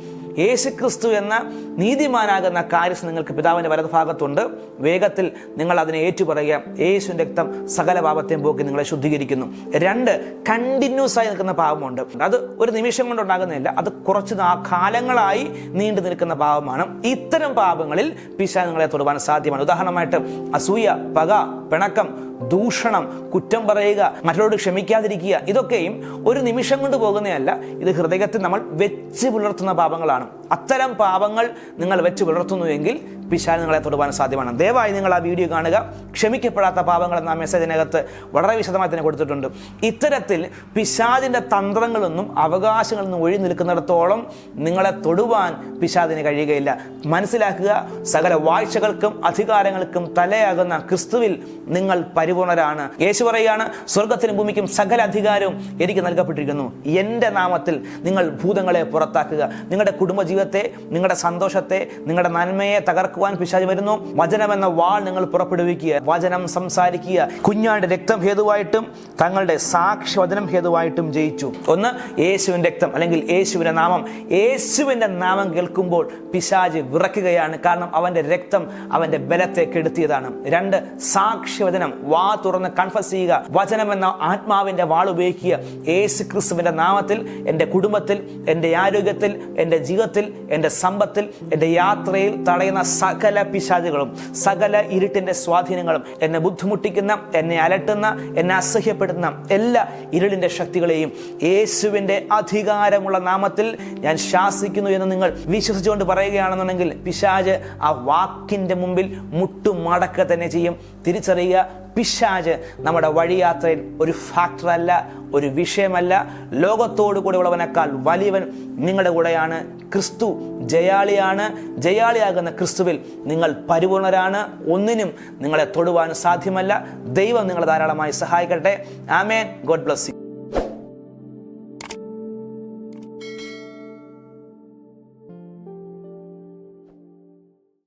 Speaker 1: യേശുക്രിസ്തു എന്ന നീതിമാനാകുന്ന കാര്യസ്ഥൻ നിങ്ങൾക്ക് പിതാവിന്റെ വലതുഭാഗത്തുണ്ട്, വേഗത്തിൽ നിങ്ങൾ അതിനെ ഏറ്റുപറയുക. യേശുവിന്റെ രക്തം സകല പാപത്തെയും പോക്കി നിങ്ങളെ ശുദ്ധീകരിക്കുന്നു. രണ്ട്, കണ്ടിന്യൂസ് ആയി നിൽക്കുന്ന പാപമുണ്ട്. അത് ഒരു നിമിഷം കൊണ്ട് ഉണ്ടാകുന്നില്ല, അത് കുറച്ച് കാലങ്ങളായി നീണ്ടു നിൽക്കുന്ന പാപമാണ്. ഇത്തരം പാപങ്ങളിൽ പിശാച് നിങ്ങളെ തൊടുവാൻ സാധ്യമാണ്. ഉദാഹരണമായിട്ട് അസൂയ, പക, പിണക്കം, ദൂഷണം, കുറ്റം പറയുക, മറ്റുള്ളവരോട് ക്ഷമിക്കാതിരിക്കുക, ഇതൊക്കെയും ഒരു നിമിഷം കൊണ്ട് പോകുന്നതല്ല. ഇത് ഹൃദയത്തിൽ നമ്മൾ വെച്ച് പുലർത്തുന്ന പാപങ്ങളാണ്. അത്തരം പാപങ്ങൾ നിങ്ങൾ വെച്ച് പുലർത്തുന്നുവെങ്കിൽ പിശാച് നിങ്ങളെ തൊടുവാൻ സാധ്യമാണ്. ദയവായി നിങ്ങൾ ആ വീഡിയോ കാണുക. ക്ഷമിക്കപ്പെടാത്ത പാപങ്ങൾ എന്ന മെസ്സേജിനകത്ത് വളരെ വിശദമായി തന്നെ കൊടുത്തിട്ടുണ്ട്. ഇത്തരത്തിൽ പിശാചിന്റെ തന്ത്രങ്ങളൊന്നും അവകാശങ്ങളൊന്നും ഒഴി നിൽക്കുന്നിടത്തോളം നിങ്ങളെ തൊടുവാൻ പിശാചിന് കഴിയുകയില്ല. മനസ്സിലാക്കുക, സകല വാഴ്ചകൾക്കും അധികാരങ്ങൾക്കും തലയാകുന്ന ക്രിസ്തുവിൽ നിങ്ങൾ പരിപൂർണരാണ്. യേശു പറയുകയാണ്, സ്വർഗത്തിനും ഭൂമിക്കും സകല അധികാരവും എനിക്ക് നൽകപ്പെട്ടിരിക്കുന്നു. എൻ്റെ നാമത്തിൽ നിങ്ങൾ ഭൂതങ്ങളെ പുറത്താക്കുക. നിങ്ങളുടെ കുടുംബജീവിതത്തെ, നിങ്ങളുടെ സന്തോഷത്തെ, നിങ്ങളുടെ നന്മയെ തകർക്കുവാൻ പിശാച് വരുന്നു. വചനം എന്ന വാൾ നിങ്ങൾ പുറപ്പെടുവിക്കുക, വചനം സംസാരിക്കുക. കുഞ്ഞാന്റെ രക്തം ഹേതുവായിട്ടും തങ്ങളുടെ സാക്ഷ്യവചനം ഹേതുവായിട്ടും ജയിച്ചു. ഒന്ന്, യേശുവിന്റെ രക്തം അല്ലെങ്കിൽ യേശുവിന്റെ നാമം. യേശുവിന്റെ നാമം കേൾക്കുമ്പോൾ പിശാച് വിറയ്ക്കുകയാണ്. കാരണം അവന്റെ രക്തം അവന്റെ ബലത്തെ കെടുത്തിയതാണ്. രണ്ട്, സാക്ഷ്യവചനം. വാ തുറന്ന് കൺഫസ് ചെയ്യുക. വചനം എന്ന ആത്മാവിന്റെ വാൾ ഉപയോഗിക്കുക. യേശു ക്രിസ്തുവിന്റെ നാമത്തിൽ എൻ്റെ കുടുംബത്തിൽ, എൻ്റെ ആരോഗ്യത്തിൽ, എൻ്റെ ജീവിതത്തിൽ, എൻ്റെ സമ്പത്തിൽ, എൻ്റെ യാത്രയിൽ തടയുന്ന സകല പിശാചുകളും സകല ഇരുട്ടിന്റെ സ്വാധീനങ്ങളും, എന്നെ ബുദ്ധിമുട്ടിക്കുന്ന, എന്നെ അലട്ടുന്ന, എന്നെ അസഹ്യപ്പെടുന്ന എല്ലാ ഇരുളിന്റെ ശക്തികളെയും യേശുവിന്റെ അധികാരമുള്ള നാമത്തിൽ ഞാൻ ശാസിക്കുന്നു എന്ന് നിങ്ങൾ വിശ്വസിച്ചുകൊണ്ട് പറയുകയാണെന്നുണ്ടെങ്കിൽ പിശാച് ആ വാക്കിന്റെ മുമ്പിൽ മുട്ടുമടക്കുക തന്നെ ചെയ്യും. തിരിച്ചറിയുക, പിശാച് നമ്മുടെ വഴിയാത്രയിൽ ഒരു ഫാക്ടറല്ല, ഒരു വിഷയമല്ല. ലോകത്തോടു കൂടെ ഉള്ളവനേക്കാൾ വലിയവൻ നിങ്ങളുടെ കൂടെയാണ്. ക്രിസ്തു ജയാളിയാണ്. ജയാളിയാകുന്ന ക്രിസ്തുവിൽ നിങ്ങൾ പരിപൂർണരാണ്. ഒന്നിനും നിങ്ങളെ തൊടുവാൻ സാധ്യമല്ല. ദൈവം നിങ്ങളെ ധാരാളമായി സഹായിക്കട്ടെ. ആമേൻ. God bless U.